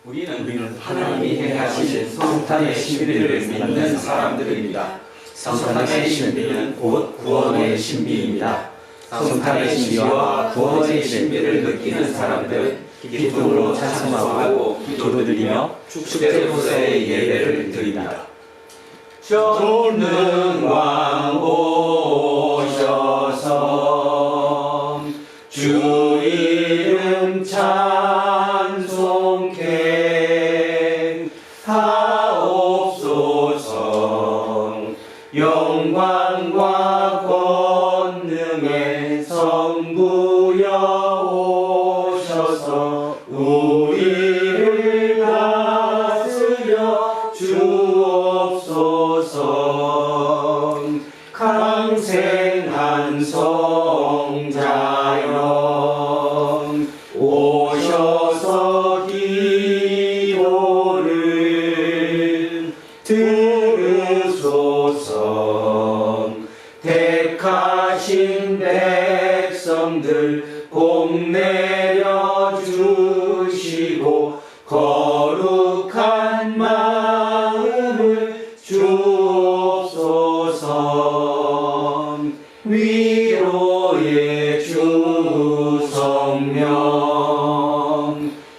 우리는 하나님이 행하신 성탄의 신비를 믿는 사람들입니다. 성탄의 신비는 곧 구원의 신비입니다. 성탄의 신비와 구원의 신비를 느끼는 사람들은 기쁨으로 찬송하고 기도드리며 축제로서의 예배를 드립니다. 전능왕 오셔서 주 이름 찬송케 하옵소서. 영광과 권능의 성부여 오셔서 우리를 다스려 주옵소서. 강생한 성자여 오셔서 기도를 들으소서. 택하신 백성들 복 내려 주시고 거룩한 마음을 주옵소서. 위로의 주 성령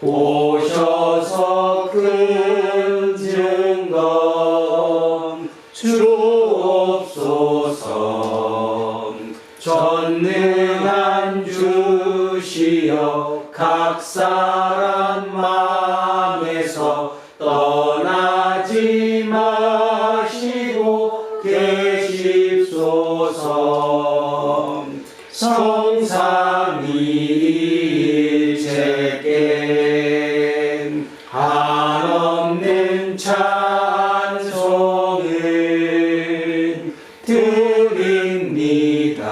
오셔서 큰 증거 주옵소서. 전능한 주시여 각 사람 마음에서 떠나지 마시고 계십소서. 성삼위일체께 한없는 찬송을 드립니다.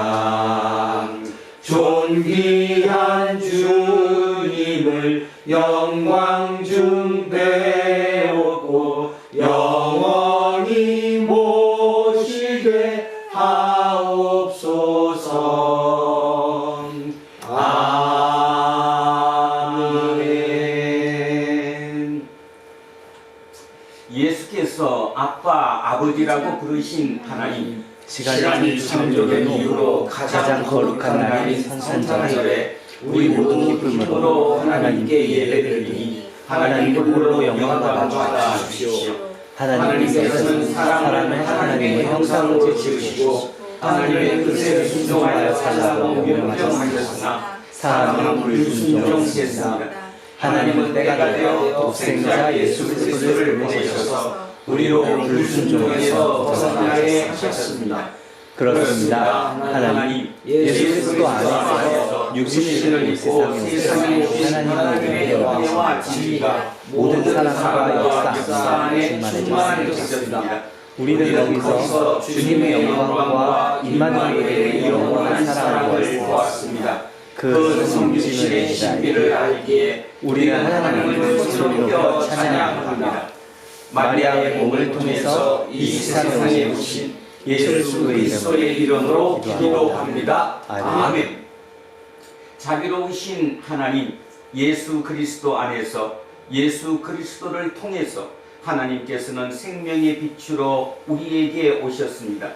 존귀한 주님을 영광 중 배웠고 영원히 모시게 하옵소서. 아멘. 예수께서 아버지라고 부르신 하나님, 시간이 창조된 이후로 가장 거룩한 날인 성탄절에 우리 모두 기쁨으로 하나님께 예배드리니 하나님께 홀로 영광을 받아주십시오. 하나님께서는 사람을 하나님의 형상으로 지으시고 하나님의 뜻에 순종하여 살라고 명령하셨으나 사람은 불순종했습니다. 하나님은 때가 되어 독생자 예수 그리스도를 보내셔서 우리로 불순종에서 벗어나게 하셨습니다. 그렇습니다. 하나님 예수 그리스도 안에서 육신을 입고 세상에 오신 하나님의 은혜와 진리가 모든 사랑과 역사 안에 충만해졌습니다. 우리는 여기서 주님의 영광과 임마누엘의 영원한 사랑을 보았습니다. 그 성육신의 신비를 알기에 우리는 하나님을 소리로 찬양합니다. 마리아의 몸을 통해서 이 세상에 오신 예수 그리스도의 이름으로 기도합니다. 아멘. 자비로우신 하나님, 예수 그리스도 안에서 예수 그리스도를 통해서 하나님께서는 생명의 빛으로 우리에게 오셨습니다.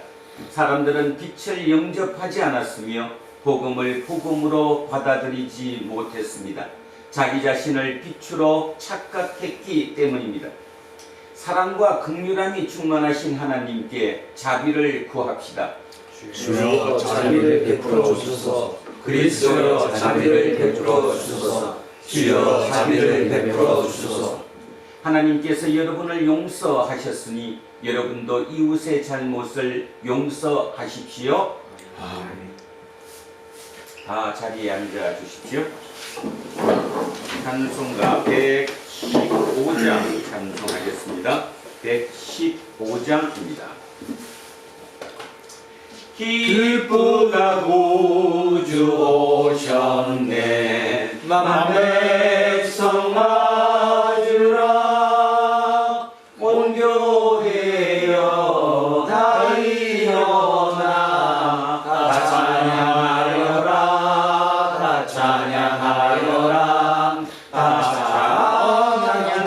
사람들은 빛을 영접하지 않았으며 복음을 복음으로 받아들이지 못했습니다. 자기 자신을 빛으로 착각했기 때문입니다. 사랑과 긍휼함이 충만하신 하나님께 자비를 구합시다. 주여 자비를 베풀어 주소서. 그리스도여 자비를 베풀어 주소서. 주여 자비를 베풀어 주소서. 하나님께서 여러분을 용서하셨으니 여러분도 이웃의 잘못을 용서하십시오. 아멘. 다 자리에 앉아 주십시오. 찬송가 115장 찬송하겠습니다. 115장입니다. 기쁘다 구주 오셨네 만 백성 맞으라 온 교회여 다 일어나 다 찬양하여라 다 찬양하여라 다 찬양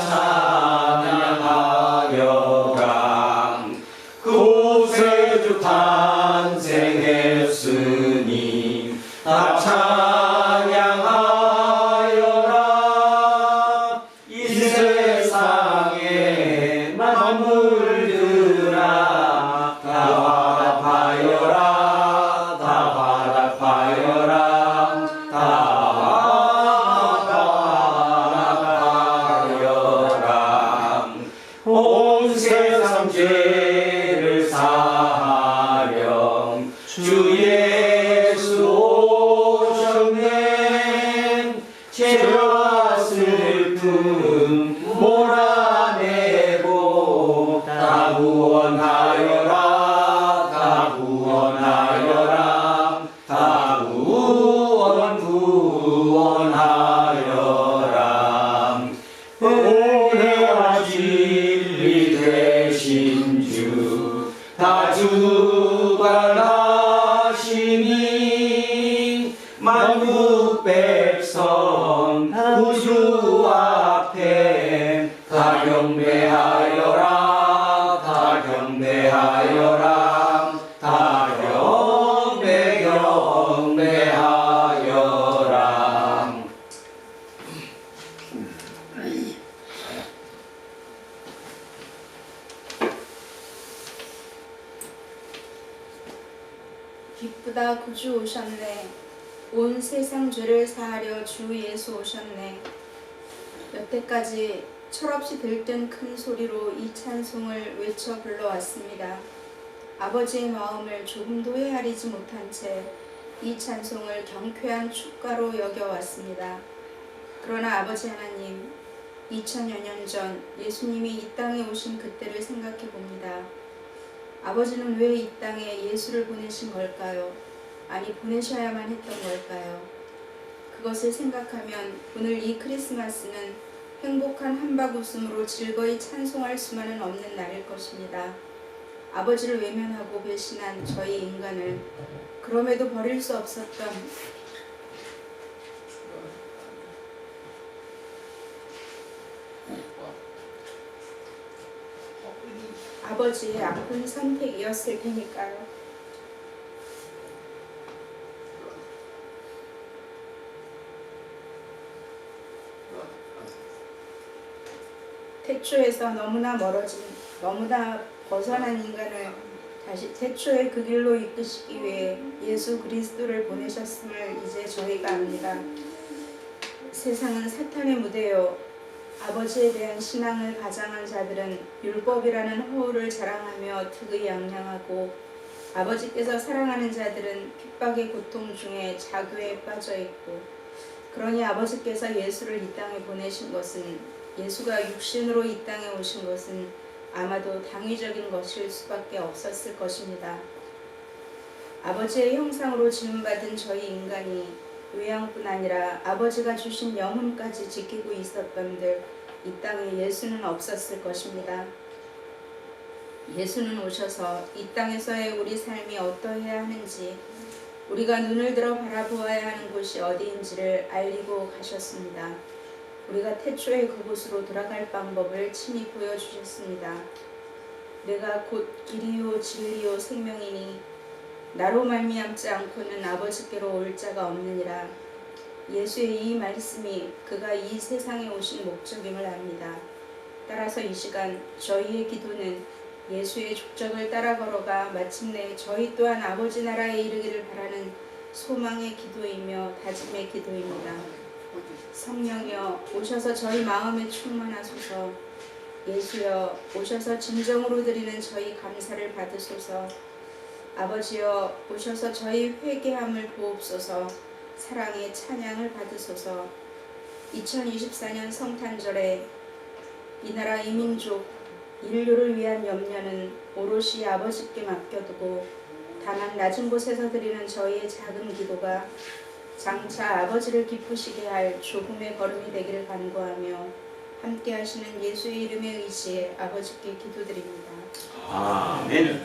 죄와 슬픔 몰아내고 다 구원하여라 다 구원하여라 다 구원하여라 은혜와 진리 되신 주 다 주관하시니 만국 백성 구주 앞에 다 경배하여라 다 경배하여라 다 경배하여라. 기쁘다 구주 오셨네. 온 세상 죄를 사하려 주 예수 오셨네. 여태까지 철없이 들뜬 큰 소리로 이 찬송을 외쳐 불러왔습니다. 아버지의 마음을 조금도 헤아리지 못한 채 이 찬송을 경쾌한 축가로 여겨왔습니다. 그러나 아버지 하나님, 2000여 년 전 예수님이 이 땅에 오신 그때를 생각해 봅니다. 아버지는 왜 이 땅에 예수를 보내신 걸까요? 아니, 보내셔야만 했던 걸까요? 그것을 생각하면 오늘 이 크리스마스는 행복한 한박 웃음으로 즐거이 찬송할 수만은 없는 날일 것입니다. 아버지를 외면하고 배신한 저희 인간을 그럼에도 버릴 수 없었던 아버지의 아픈 선택이었을 테니까요. 태초에서 너무나 멀어진, 너무나 벗어난 인간을 다시 태초의 그 길로 이끄시기 위해 예수 그리스도를 보내셨음을 이제 저희가 압니다. 세상은 사탄의 무대요. 아버지에 대한 신앙을 가장한 자들은 율법이라는 허울을 자랑하며 득의양양하고, 아버지께서 사랑하는 자들은 핍박의 고통 중에 자교에 빠져 있고, 그러니 아버지께서 예수를 이 땅에 보내신 것은, 예수가 육신으로 이 땅에 오신 것은 아마도 당위적인 것일 수밖에 없었을 것입니다. 아버지의 형상으로 지음받은 저희 인간이 외양뿐 아니라 아버지가 주신 영혼까지 지키고 있었던들 이 땅에 예수는 없었을 것입니다. 예수는 오셔서 이 땅에서의 우리 삶이 어떠해야 하는지, 우리가 눈을 들어 바라보아야 하는 곳이 어디인지를 알리고 가셨습니다. 우리가 태초의 그곳으로 돌아갈 방법을 친히 보여주셨습니다. 내가 곧 길이요 진리요 생명이니 나로 말미암지 않고는 아버지께로 올 자가 없느니라. 예수의 이 말씀이 그가 이 세상에 오신 목적임을 압니다. 따라서 이 시간 저희의 기도는 예수의 족적을 따라 걸어가 마침내 저희 또한 아버지 나라에 이르기를 바라는 소망의 기도이며 다짐의 기도입니다. 성령이여 오셔서 저희 마음에 충만하소서. 예수여 오셔서 진정으로 드리는 저희 감사를 받으소서. 아버지여 오셔서 저희 회개함을 보옵소서. 사랑의 찬양을 받으소서. 2024년 성탄절에 이 나라 이 민족 인류를 위한 염려는 오롯이 아버지께 맡겨두고 다만 낮은 곳에서 드리는 저희의 작은 기도가 장차 아버지를 기쁘시게 할 조금의 걸음이 되기를 간구하며 함께 하시는 예수의 이름에 의지해 아버지께 기도드립니다. 아멘.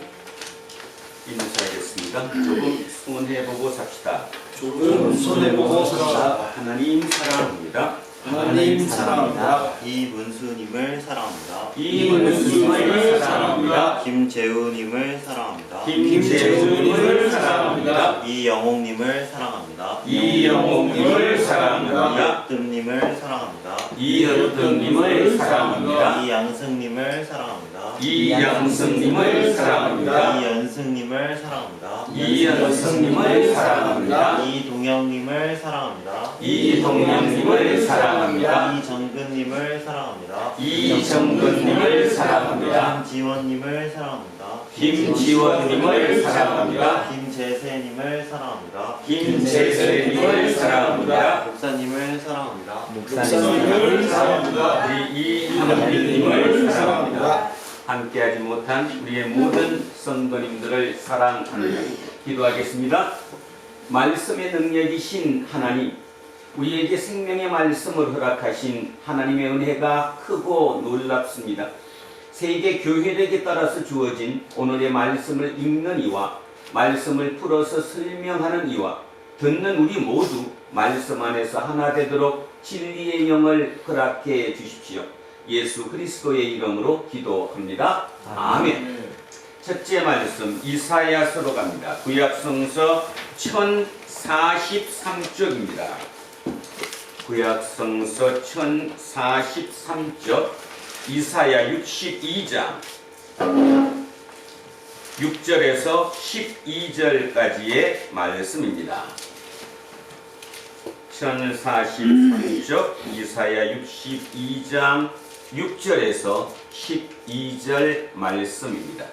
인사하겠습니다. 조금 손해보고 삽시다. 조금 손해보고 삽시다. 하나님 사랑합니다. 하나님 사랑합니다. 이문수님을 사랑합니다. 이문수님을 사랑합니다. 김재우님을 사랑합니다. 김재우님을 사랑합니다. 이영옥님을 사랑합니다. 이영옥님을 사랑합니다. 이엽뜸님을 사랑합니다. 이엽뜸님을 사랑합니다. 이양승님을 사랑합니다. 이양승님을 사랑합니다. 이연승님을 사랑합니다. 이연승님을 사랑합니다. 이동영님을 사랑합니다. 이동영님을 사랑합니다. 이정근님을 사랑합니다. 이정근님을 사랑합니다. 김지원님을 사랑합니다. 김지원님을 사랑합니다. 김재세님을 사랑합니다. 김재세님을 사랑합니다. 목사님을 사랑합니다. 목사님을 사랑합니다. 우리 이한빈님을 사랑합니다. 함께하지 못한 우리의 모든 성도님들을 사랑하며 기도하겠습니다. 말씀의 능력이신 하나님, 우리에게 생명의 말씀을 허락하신 하나님의 은혜가 크고 놀랍습니다. 세계 교회력에 따라서 주어진 오늘의 말씀을 읽는 이와 말씀을 풀어서 설명하는 이와 듣는 우리 모두 말씀 안에서 하나 되도록 진리의 영을 허락해 주십시오. 예수 그리스도의 이름으로 기도합니다. 아멘. 첫째 말씀 이사야서로 갑니다. 구약성서 1043쪽입니다. 구약성서 1043쪽 이사야 62장 6절에서 12절까지의 말씀입니다. 1043쪽 이사야 62장 6절에서 12절 말씀입니다.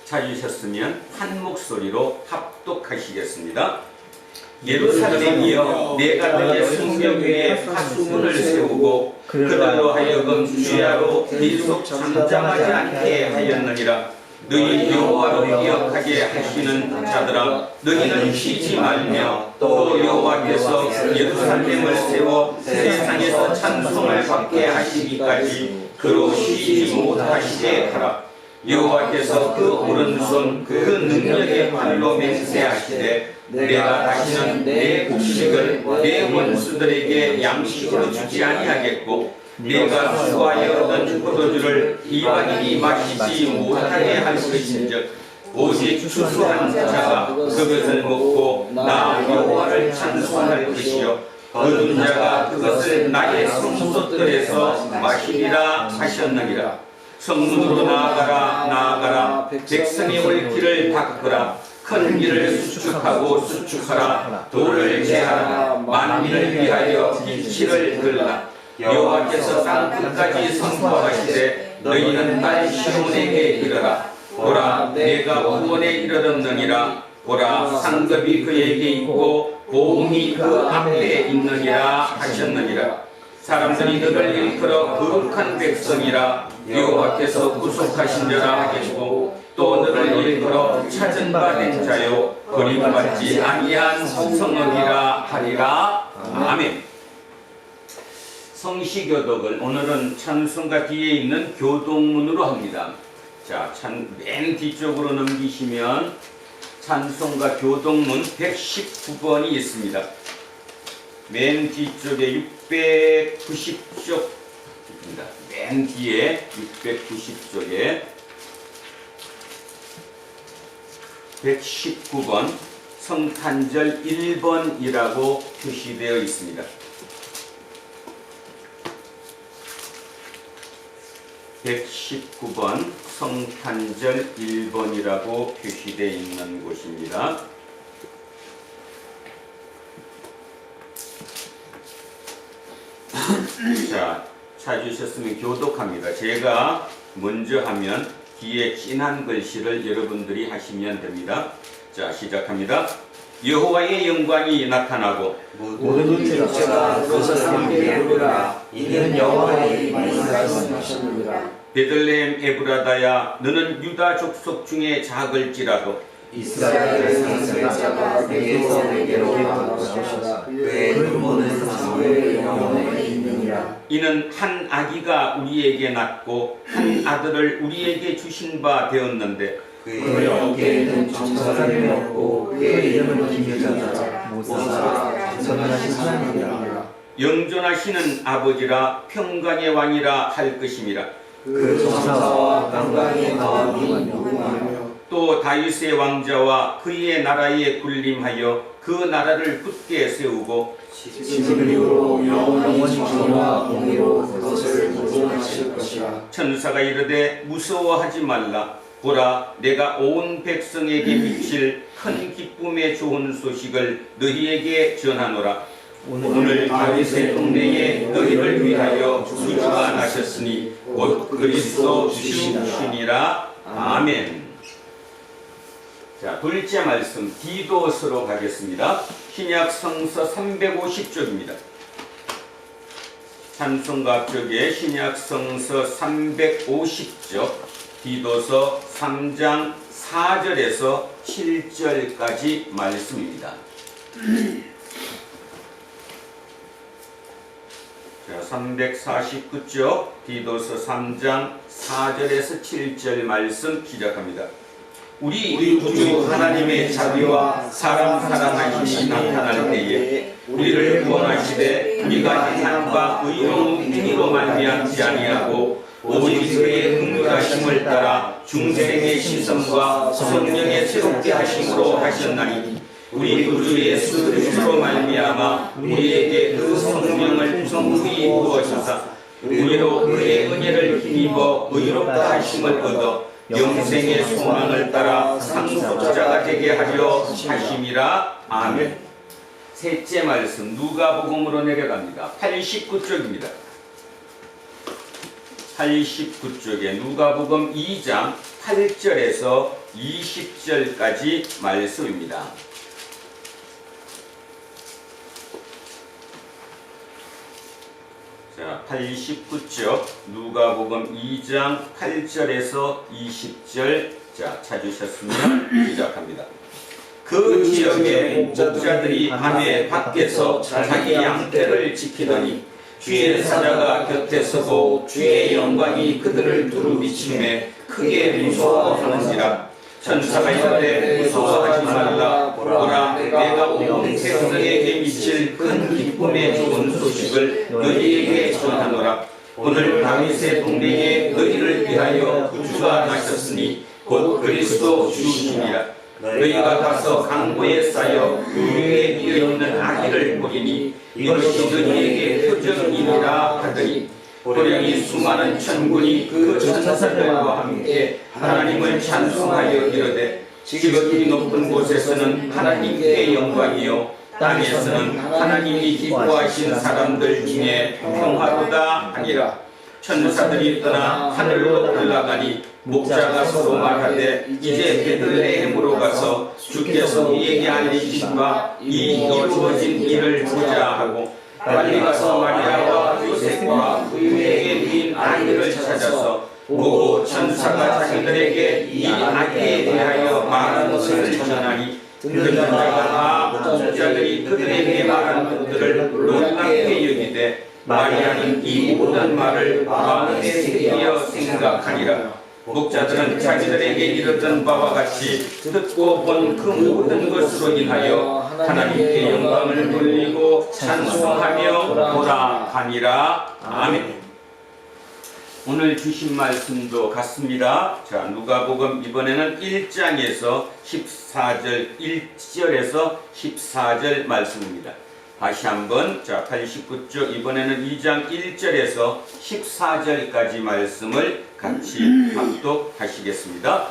찾으셨으면 한 목소리로 합독하시겠습니다. 예루살렘이여, 내가 너의 성벽 위에 하수문을 세우고 그들로 하여금 주야로 계속 잠잠하지 않게 하였느니라. 너희 여호와로 기억하게 하시는 자들아, 너희는 쉬지 말며 또 여호와께서 예루살렘을 세워 세상에서 찬송을 받게 하시기까지 그로 쉬지 못하시게 하라. 여호와께서 그 오른손 그 능력의 팔로 맹세하시되 내가 다시는 내 곡식을 내 원수들에게 양식으로 주지 아니하겠고 내가 수하여 얻은 포도주를 이방인이 마시지 못하게 할 것인즉 오직 추수한 자가 그것을 먹고 나 여호와를 찬송할 것이요 거둔 자가 그것을 나의 성소들에서 마시리라 하셨느니라. 성문으로 나아가라 백성의 올 길을 닦으라. 큰 길을 수축하고 수축하라. 돌을 제하라. 만민을 위하여 빛을 들라. 여호와께서 땅끝까지 선포하시되 너희는 딸 시온에게 이르라. 보라, 내가 구원에 이르렀느니라. 보라, 상급이 그에게 있고 보응이 그 앞에 있느니라 하셨느니라. 사람들이 너를 일컬어 거룩한 백성이라 여호와께서 구속하신 자라 하겠고 또 너를 일컬어 찾은 바 된 자요 버림받지 아니한 성읍이라 하리라. 아멘. 성시교독을 오늘은 찬송가 뒤에 있는 교동문으로 합니다. 자, 맨 뒤쪽으로 넘기시면 찬송가 교동문 119번이 있습니다. 맨 뒤쪽에 690쪽입니다. 맨 뒤에 690쪽에 119번 성탄절 1번이라고 표시되어 있습니다. 119번 성탄절 1번이라고 표시되어 있는 곳입니다. 자, 찾으셨으면 교독합니다. 제가 먼저 하면 뒤에 진한 글씨를 여러분들이 하시면 됩니다. 자, 시작합니다. 여호와의 영광이 나타나고 모든 육체가 그것을 함께 부르라. 이는 여호와의 말씀하셨느니라. 베들레헴 에브라다야, 너는 유다 족속 중에 작을지라도 이스라엘의 상속자가 내게서 내게로 나올 것이다. 그의 근본은 사무엘의 영혼에 있느니라. 이는 한 아기가 우리에게 낳고 한 아들을 우리에게 주신 바 되었는데 그의 어깨에는 정사를 메었고 그의 이름은 기묘자라 모사라 전능하신 하나님이라. 영존하시는 아버지라 평강의 왕이라 할 것임이라. 그 정사와 평강의 마음이 무궁하며 또 다윗의 왕자와 그의 나라에 군림하여 그 나라를 굳게 세우고 지금 이후로 영원히 정의와 공의로 그것을 보존하실 것이라. 천사가 이르되 무서워하지 말라. 보라, 내가 온 백성에게 미칠 큰 기쁨의 좋은 소식을 너희에게 전하노라. 오늘 다윗의 동네에 너희를 위하여 구주가 나셨으니 곧 그리스도 주시니라. 아멘. 자, 둘째 말씀 디도서로 가겠습니다. 신약 성서 350쪽입니다. 찬송가 앞쪽에 신약 성서 350쪽 디도서 3장 4절에서 7절까지 말씀입니다. 자, 349쪽 디도서 3장 4절에서 7절 말씀 시작합니다. 우리 구주 하나님의 자비와 사람 사랑하심이 나타날 때에 우리를 구원하시되 우리가 행한 바 의로운 행위로 말미암지 아니하고 오직 그의 긍휼하심을 따라 중생의 시선과 성령의 새롭게 하심으로 하셨나니 우리 구주 예수 그리스도로 말미암아 우리에게 그 성령을 풍성히 부어주사 우리로 그의 은혜를 힘입어 의롭다 하심을 얻어 영생의 소망을 따라 상속자가 되게 하려 하심이라. 아멘. 셋째 말씀 누가복음으로 내려갑니다. 89쪽입니다. 89쪽에 누가복음 2장 8절에서 20절까지 말씀입니다. 자, 89쪽 누가복음 2장 8절에서 20절. 자, 찾으셨으면 시작합니다. 그 지역에 목자들이 밤에 밖에서 자기 양떼를 지키더니 주의 사자가 곁에 서고 주의 영광이 그들을 두루 비치매 크게 무서워하는지라. 천사가 이르되 무서워하지 말라. 보라, 내가 온 백성에게 미칠 큰 기쁨의 좋은 소식을 너희에게 전하노라. 오늘 다윗의 동네에 너희를 위하여 구주가 나셨으니 곧 그리스도 주시니라. 너희가 가서 강보에 쌓여 그 위에 비어있는 아기를 보리니 이것이 너희에게 표적이니라 하더니 호령이 수많은 천군이 그 천사들과 함께 하나님을 찬송하여 이르되 지극히 높은 곳에서는 하나님께 영광이요 땅에서는 하나님이 기뻐하신 사람들 중에 평화로다 하니라. 천사들이 떠나 하늘로 올라가니 목자가 서로 말하되 이제 베들레헴으로 가서 주께서 우리에게 알리신 바 이 이루어진 일을 보자 하고 빨리 가서 마리아와 요셉과 그에게 빈 아이를 찾아서 보고 천사가 자기들에게 이 아기에 대하여 말한 것을 전하니 듣는 자가 목자들이 그들에게 말한 것들을 놀랍게 여기되 마리아는 이 모든 말을 마음에 새기어 생각하니라. 목자들은 자기들에게 이르던 바와 같이 듣고 본 그 모든 것으로 인하여 하나님께 영광을 돌리고 찬송하며 돌아가니라. 아멘. 오늘 주신 말씀도 같습니다. 자, 누가복음 이번에는 1장에서 14절 1절에서 14절 말씀입니다. 다시 한번 자 89쪽 이번에는 2장 1절에서 14절까지 말씀을 같이 합독하시겠습니다.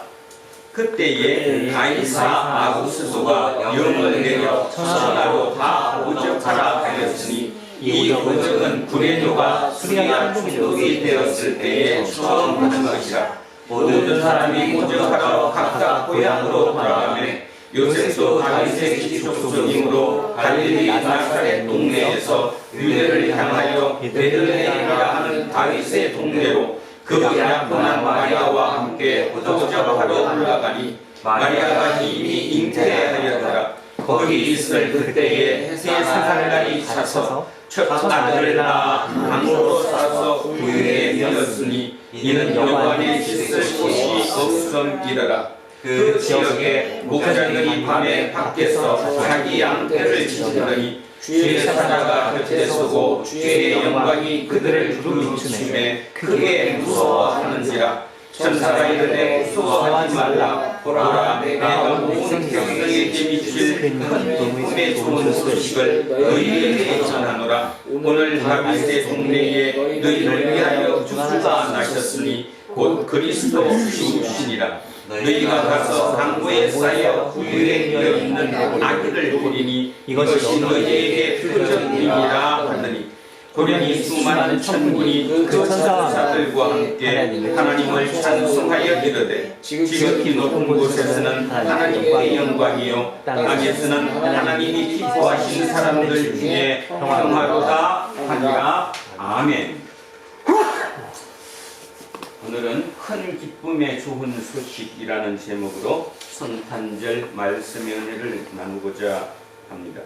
그때에 가이사 아구스도가 영을 내려 천하로 다 오적하라 하였으니 이 오적은 구레뇨가 수리아 총독이 되었을 때에 처음 하는 것이라. 모든 사람이 오적하러 각각 고향으로 돌아가매 요셉도 다윗의 지속소이므로 갈릴리 나사렛 동네에서 유대를 향하여 베들레헴이라 하는 다윗의 동네로 그 약혼한 마리아와 함께 오적하러 올라가니 마리아가 이미 잉태하였더라. 거기 있을 그때에 세 살날이 차서 첫 아들을 낳아 방으로 싸서 우유에 넣었으니 이는 여관에 씻을 곳이 없음이더라. 그 지역에 목자들이 밤에 밖에서 자기 양떼를 지키더니 주의 사자가 곁에 서고 주의 영광이 그들을 두루 비추매 크게 무서워하는지라. 천사가 이르되 무서워하지 말라. 보라, 내가 온 백성에게 미칠 큰 기쁨의 좋은 소식을 너희에게 전하노라. 오늘 다윗의 동네에 너희를 위하여 구주가 나셨으니 곧 그리스도 주시니라. 너희가 가서 강고에 쌓여 유행되어 있는 아기를 보리니 이것이 너희에게 표적이니라 하더니 고려니 수많은 천군이 그 천사들과 함께 하나님을 찬송하여 이르되 지극히 높은 곳에서는 하나님의 영광이요 땅에서는 하나님이 기뻐하신 사람들 중에 평화로다 하니라. 아멘. 오늘은 큰 기쁨의 좋은 소식이라는 제목으로 성탄절 말씀의 은혜를 나누고자 합니다.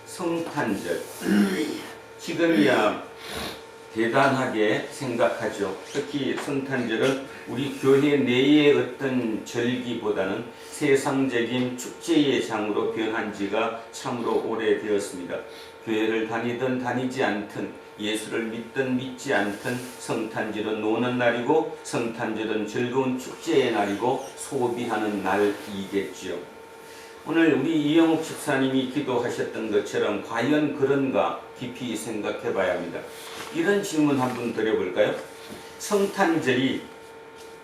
성탄절, 지금이야 대단하게 생각하죠. 특히 성탄절은 우리 교회 내의 어떤 절기보다는 세상적인 축제의 장으로 변한 지가 참으로 오래되었습니다. 교회를 다니든 다니지 않든, 예수를 믿든 믿지 않든 성탄절은 노는 날이고 성탄절은 즐거운 축제의 날이고 소비하는 날이겠지요. 오늘 우리 이영욱 집사님이 기도하셨던 것처럼 과연 그런가 깊이 생각해 봐야 합니다. 이런 질문 한번 드려볼까요? 성탄절이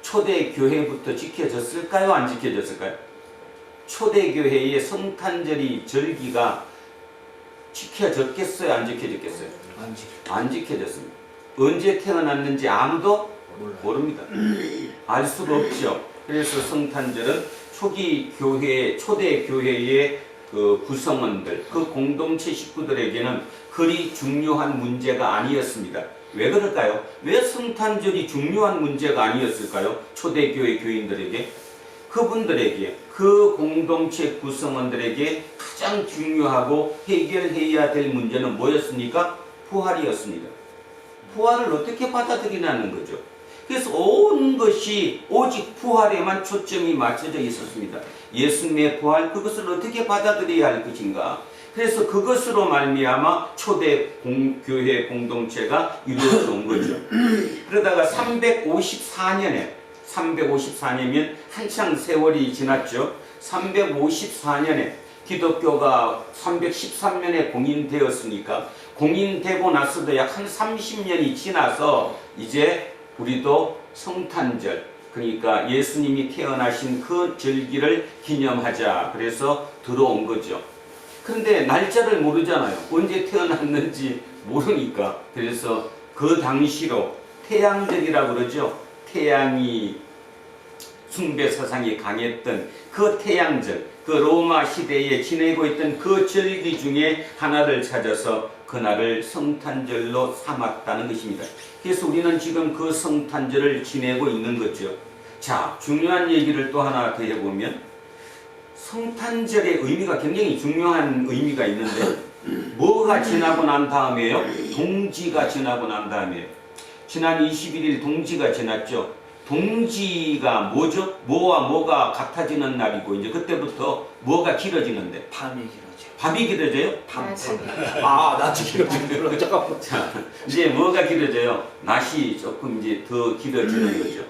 초대교회부터 지켜졌을까요? 안 지켜졌을까요? 초대교회의 성탄절이 절기가 지켜졌겠어요? 안 지켜졌겠어요? 안 지켜졌습니다. 언제 태어났는지 아무도 모릅니다. 알 수가 없죠. 그래서 성탄절은 초기 교회, 초대 교회의 그 구성원들, 그 공동체 식구들에게는 그리 중요한 문제가 아니었습니다. 왜 그럴까요? 왜 성탄절이 중요한 문제가 아니었을까요? 초대교회 교인들에게, 그분들에게, 그 공동체 구성원들에게 가장 중요하고 해결해야 될 문제는 뭐였습니까? 부활이었습니다. 부활을 어떻게 받아들이냐는 거죠. 그래서 온 것이 오직 부활에만 초점이 맞춰져 있었습니다. 예수님의 부활, 그것을 어떻게 받아들여야 할 것인가. 그래서 그것으로 말미암아 초대 교회 공동체가 이루어져 온 거죠. 그러다가 354년이면 한창 세월이 지났죠. 354년에 기독교가 313년에 공인되었으니까 공인되고 나서도 약 한 30년이 지나서 이제 우리도 성탄절, 그러니까 예수님이 태어나신 그 절기를 기념하자 그래서 들어온 거죠. 그런데 날짜를 모르잖아요. 언제 태어났는지 모르니까. 그래서 그 당시로 태양절이라고 그러죠. 태양이 숭배 사상이 강했던 그 태양절, 그 로마 시대에 지내고 있던 그 절기 중에 하나를 찾아서 그날을 성탄절로 삼았다는 것입니다. 그래서 우리는 지금 그 성탄절을 지내고 있는 거죠. 자, 중요한 얘기를 또 하나 더 해보면 성탄절의 의미가 굉장히 중요한 의미가 있는데 뭐가 지나고 난 다음에요? 동지가 지나고 난 다음에요. 지난 21일 동지가 지났죠. 동지가 뭐죠? 뭐와 뭐가 같아지는 날이고 이제 그때부터 뭐가 길어지는데? 밤이 길어져. 밤이 길어져요? 낮이 길어지는 잠깐만. 자, 이제 뭐가 길어져요? 낮이 조금 이제 더 길어지는 거죠.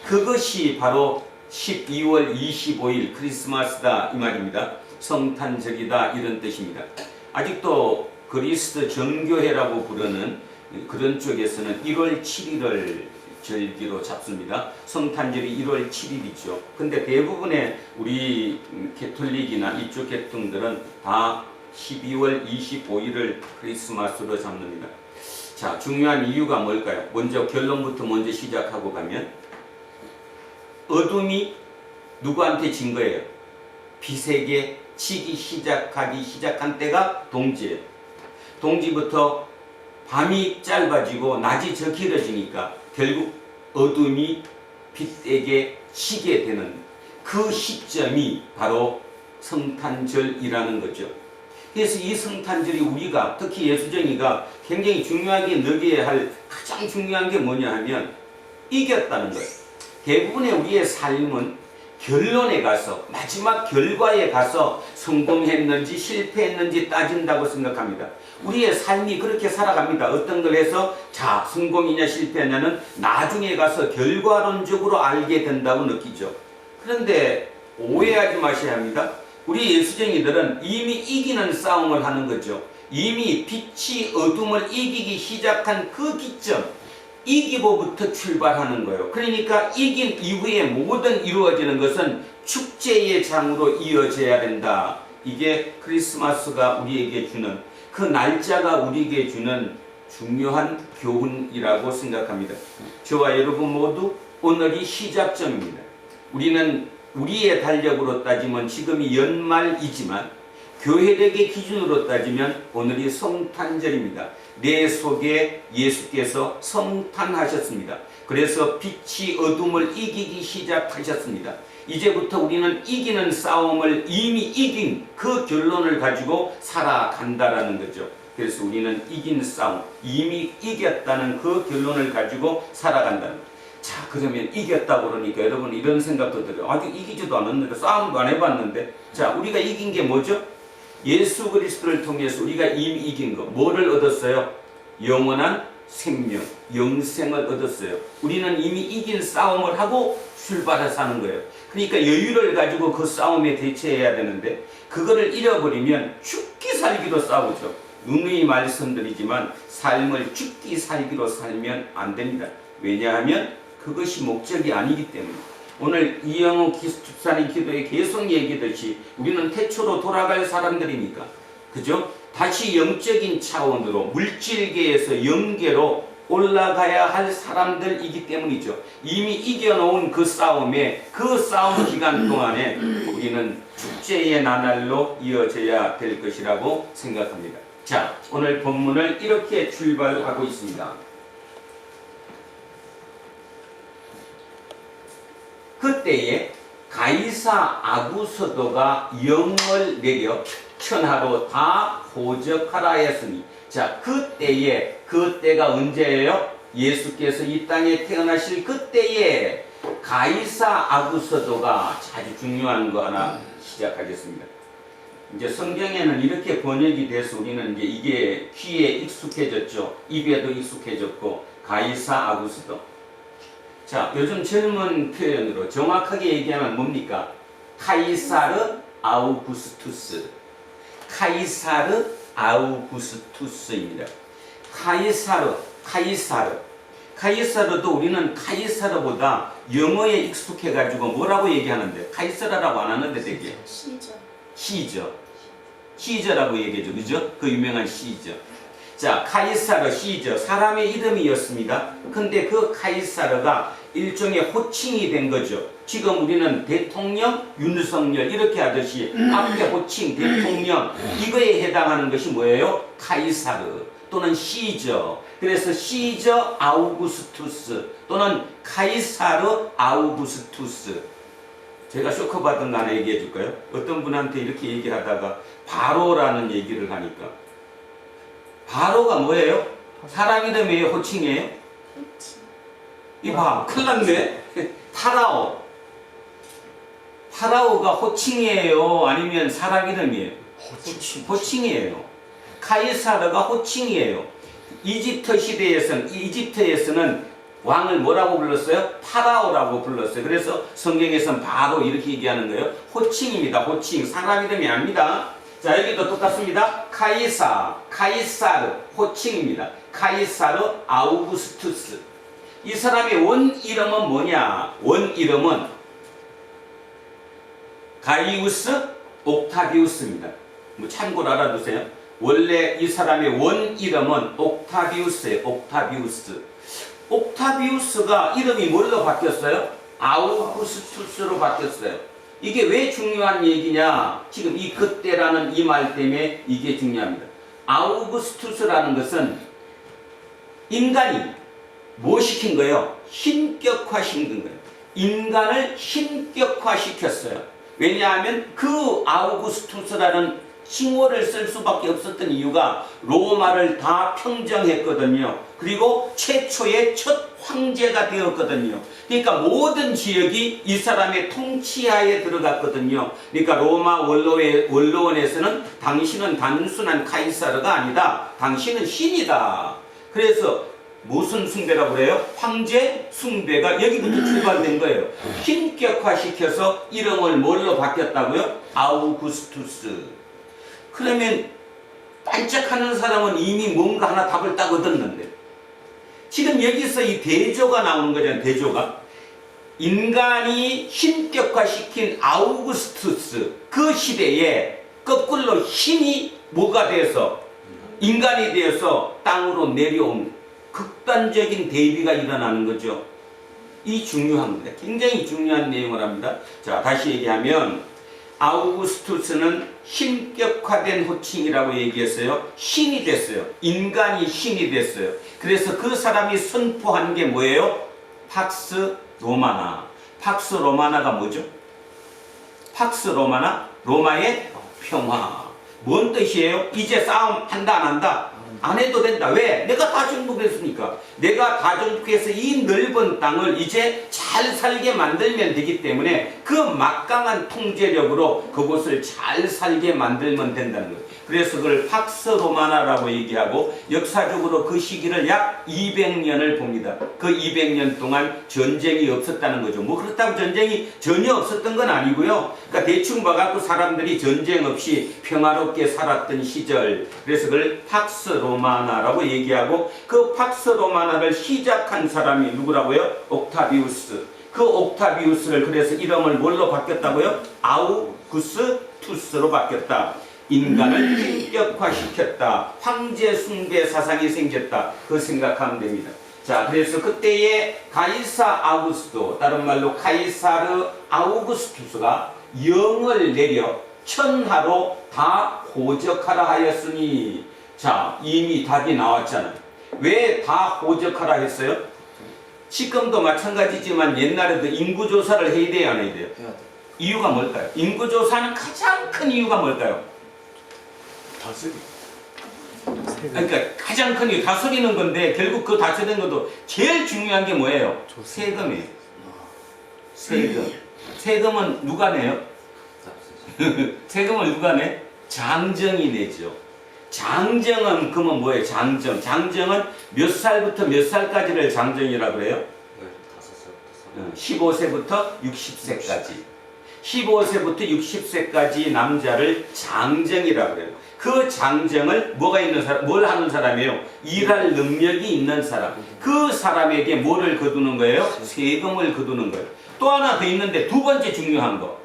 그것이 바로 12월 25일 크리스마스다 이 말입니다. 성탄절이다 이런 뜻입니다. 아직도 그리스도 정교회라고 부르는 그런 쪽에서는 1월 7일을 절기로 잡습니다. 성탄절이 1월 7일이죠. 근데 대부분의 우리 개톨릭이나 이쪽 계통들은 다 12월 25일을 크리스마스로 잡습니다. 자, 중요한 이유가 뭘까요? 먼저 결론부터 먼저 시작하고 가면 어둠이 누구한테 진 거예요? 빛에게 치기 시작한 때가 동지예요. 동지부터 밤이 짧아지고 낮이 더 길어지니까 결국 어둠이 빛에게 치게 되는 그 시점이 바로 성탄절이라는 거죠. 그래서 이 성탄절이 우리가 특히 예수쟁이가 굉장히 중요하게 느껴야 할 가장 중요한 게 뭐냐 하면 이겼다는 거예요. 대부분의 우리의 삶은 결론에 가서 마지막 결과에 가서 성공했는지 실패했는지 따진다고 생각합니다. 우리의 삶이 그렇게 살아갑니다. 어떤 걸 해서 자 성공이냐 실패냐는 나중에 가서 결과론적으로 알게 된다고 느끼죠. 그런데 오해하지 마셔야 합니다. 우리 예수쟁이들은 이미 이기는 싸움을 하는 거죠. 이미 빛이 어둠을 이기기 시작한 그 기점, 이기고부터 출발하는 거예요. 그러니까 이긴 이후에 모든 이루어지는 것은 축제의 장으로 이어져야 된다. 이게 크리스마스가 우리에게 주는, 그 날짜가 우리에게 주는 중요한 교훈이라고 생각합니다. 저와 여러분 모두 오늘이 시작점입니다. 우리는 우리의 달력으로 따지면 지금이 연말이지만 교회력의 기준으로 따지면 오늘이 성탄절입니다. 내 속에 예수께서 성탄하셨습니다. 그래서 빛이 어둠을 이기기 시작하셨습니다. 이제부터 우리는 이기는 싸움을 이미 이긴 그 결론을 가지고 살아간다라는 거죠. 그래서 우리는 이긴 싸움, 이미 이겼다는 그 결론을 가지고 살아간다는 거죠. 자, 그러면 이겼다고 그러니까 여러분 이런 생각도 들어요. 아직 이기지도 않았는데, 싸움도 안 해봤는데. 자, 우리가 이긴 게 뭐죠? 예수 그리스도를 통해서 우리가 이미 이긴 거. 뭐를 얻었어요? 영원한 생명, 영생을 얻었어요. 우리는 이미 이긴 싸움을 하고 출발해서 사는 거예요. 그러니까 여유를 가지고 그 싸움에 대처해야 되는데, 그거를 잃어버리면 죽기 살기로 싸우죠. 누누이 말씀드리지만 삶을 죽기 살기로 살면 안 됩니다. 왜냐하면 그것이 목적이 아니기 때문에. 오늘 이영호 집사님 기도에 계속 얘기했듯이 우리는 태초로 돌아갈 사람들이니까, 그죠? 다시 영적인 차원으로 물질계에서 영계로 올라가야 할 사람들이기 때문이죠. 이미 이겨놓은 그 싸움에, 그 싸움 기간 동안에 우리는 축제의 나날로 이어져야 될 것이라고 생각합니다. 자, 오늘 본문을 이렇게 출발하고 있습니다. 그때에 가이사 아구서도가 영을 내려 천하로 다 호적하라 했으니, 자, 그때에, 그때가 언제예요? 예수께서 이 땅에 태어나실 그때에 가이사 아구서도가 아주 중요한 거 하나 시작하겠습니다. 이제 성경에는 이렇게 번역이 돼서 우리는 이제 이게 귀에 익숙해졌죠. 입에도 익숙해졌고, 가이사 아구서도. 자, 요즘 젊은 표현으로 정확하게 얘기하면 뭡니까? 카이사르 아우구스투스. 카이사르 아우구스투스입니다. 카이사르도 우리는 카이사르보다 영어에 익숙해가지고 뭐라고 얘기하는데, 카이사르라고 안 하는데 되게 시저라고 얘기하죠. 그죠? 그 유명한 시저. 자, 카이사르, 시저, 사람의 이름이었습니다. 근데 그 카이사르가 일종의 호칭이 된 거죠. 지금 우리는 대통령, 윤석열 이렇게 하듯이 앞에 호칭, 대통령, 이거에 해당하는 것이 뭐예요? 카이사르 또는 시저. 그래서 시저 아우구스투스 또는 카이사르 아우구스투스. 제가 쇼크받은 거 하나 얘기해 줄까요? 어떤 분한테 이렇게 얘기하다가 바로라는 얘기를 하니까, 바로가 뭐예요? 사람 이름이에요? 호칭이에요? 이봐, 큰일 났네. 파라오가 호칭이에요? 아니면 사람 이름이에요? 호칭이에요. 카이사르가 호칭이에요. 이집트 시대에서는, 이집트에서는 왕을 뭐라고 불렀어요? 파라오라고 불렀어요. 그래서 성경에서는 바로 이렇게 얘기하는 거예요. 호칭입니다. 호칭. 사람 이름이 아닙니다. 자, 여기도 똑같습니다. 카이사르, 호칭입니다. 카이사르 아우구스투스. 이 사람의 원 이름은 뭐냐? 원 이름은 가이우스 옥타비우스입니다. 뭐 참고로 알아두세요. 원래 이 사람의 원 이름은 옥타비우스예요. 옥타비우스가 이름이 뭘로 바뀌었어요? 아우구스투스로 바뀌었어요. 이게 왜 중요한 얘기냐? 지금 이 그때라는 이 말 때문에 이게 중요합니다. 아우구스투스라는 것은 인간이 뭐 시킨 거예요? 신격화시킨 거예요. 인간을 신격화시켰어요. 왜냐하면 그 아우구스투스라는 칭호를 쓸 수밖에 없었던 이유가 로마를 다 평정했거든요. 그리고 최초의 첫 황제가 되었거든요. 그러니까 모든 지역이 이 사람의 통치하에 들어갔거든요. 그러니까 로마 원로원에서는 당신은 단순한 카이사르가 아니다. 당신은 신이다. 그래서 무슨 숭배라고 그래요? 황제 숭배가 여기부터 출발된 거예요. 신격화시켜서 이름을 뭘로 바뀌었다고요? 아우구스투스. 그러면 반짝하는 사람은 이미 뭔가 하나 답을 딱 얻었는데, 지금 여기서 이 대조가 나오는 거잖아요. 대조가. 인간이 신격화시킨 아우구스투스 그 시대에 거꾸로 신이 뭐가 돼서 인간이 되어서 땅으로 내려온 극단적인 대비가 일어나는 거죠. 이 중요한 겁니다. 굉장히 중요한 내용을 합니다. 자, 다시 얘기하면 아우구스투스는 신격화된 호칭이라고 얘기했어요. 신이 됐어요. 인간이 신이 됐어요. 그래서 그 사람이 선포한 게 뭐예요? 팍스 로마나. 팍스 로마나가 뭐죠? 팍스 로마나, 로마의 평화. 뭔 뜻이에요? 이제 싸움 한다 안 한다? 안 해도 된다. 왜? 내가 다 정복했으니까. 내가 다 정복해서 이 넓은 땅을 이제 잘 살게 만들면 되기 때문에 그 막강한 통제력으로 그곳을 잘 살게 만들면 된다는 거예요. 그래서 그걸 팍스 로마나라고 얘기하고 역사적으로 그 시기를 약 200년을 봅니다. 그 200년 동안 전쟁이 없었다는 거죠. 뭐 그렇다고 전쟁이 전혀 없었던 건 아니고요. 그러니까 대충 봐갖고 사람들이 전쟁 없이 평화롭게 살았던 시절. 그래서 그걸 팍스 로마나라고 얘기하고 그 팍스 로마나를 시작한 사람이 누구라고요? 옥타비우스. 그 옥타비우스를 그래서 이름을 뭘로 바뀌었다고요? 아우구스투스로 바뀌었다. 인간을 인격화시켰다. 황제 숭배 사상이 생겼다. 그 생각하면 됩니다. 자, 그래서 그때의 가이사 아우구스도, 다른 말로 카이사르 아우구스투스가 영을 내려 천하로 다 호적하라 하였으니, 자, 이미 답이 나왔잖아요. 왜 다 호적하라 했어요? 지금도 마찬가지지만 옛날에도 인구조사를 해야 돼요, 안 해야 돼요? 해야 돼. 이유가 뭘까요? 인구조사는 가장 큰 이유가 뭘까요? 다스리. 그러니까 가장 큰 이유, 다스리는 건데 결국 그 다스리는 것도 제일 중요한 게 뭐예요? 세금이에요. 세금. 세금은 누가 내요? 세금을 누가 내? 장정이 내죠. 장정은 그러면 뭐예요? 장정. 장정은 몇 살부터 몇 살까지를 장정이라고 그래요? 15세부터 60세까지. 15세부터 60세까지 남자를 장정이라고 해요. 그 장정을 뭐가 있는 사람, 뭘 하는 사람이에요? 일할 능력이 있는 사람. 그 사람에게 뭐를 거두는 거예요? 세금을 거두는 거예요. 또 하나 더 있는데 두 번째 중요한 거.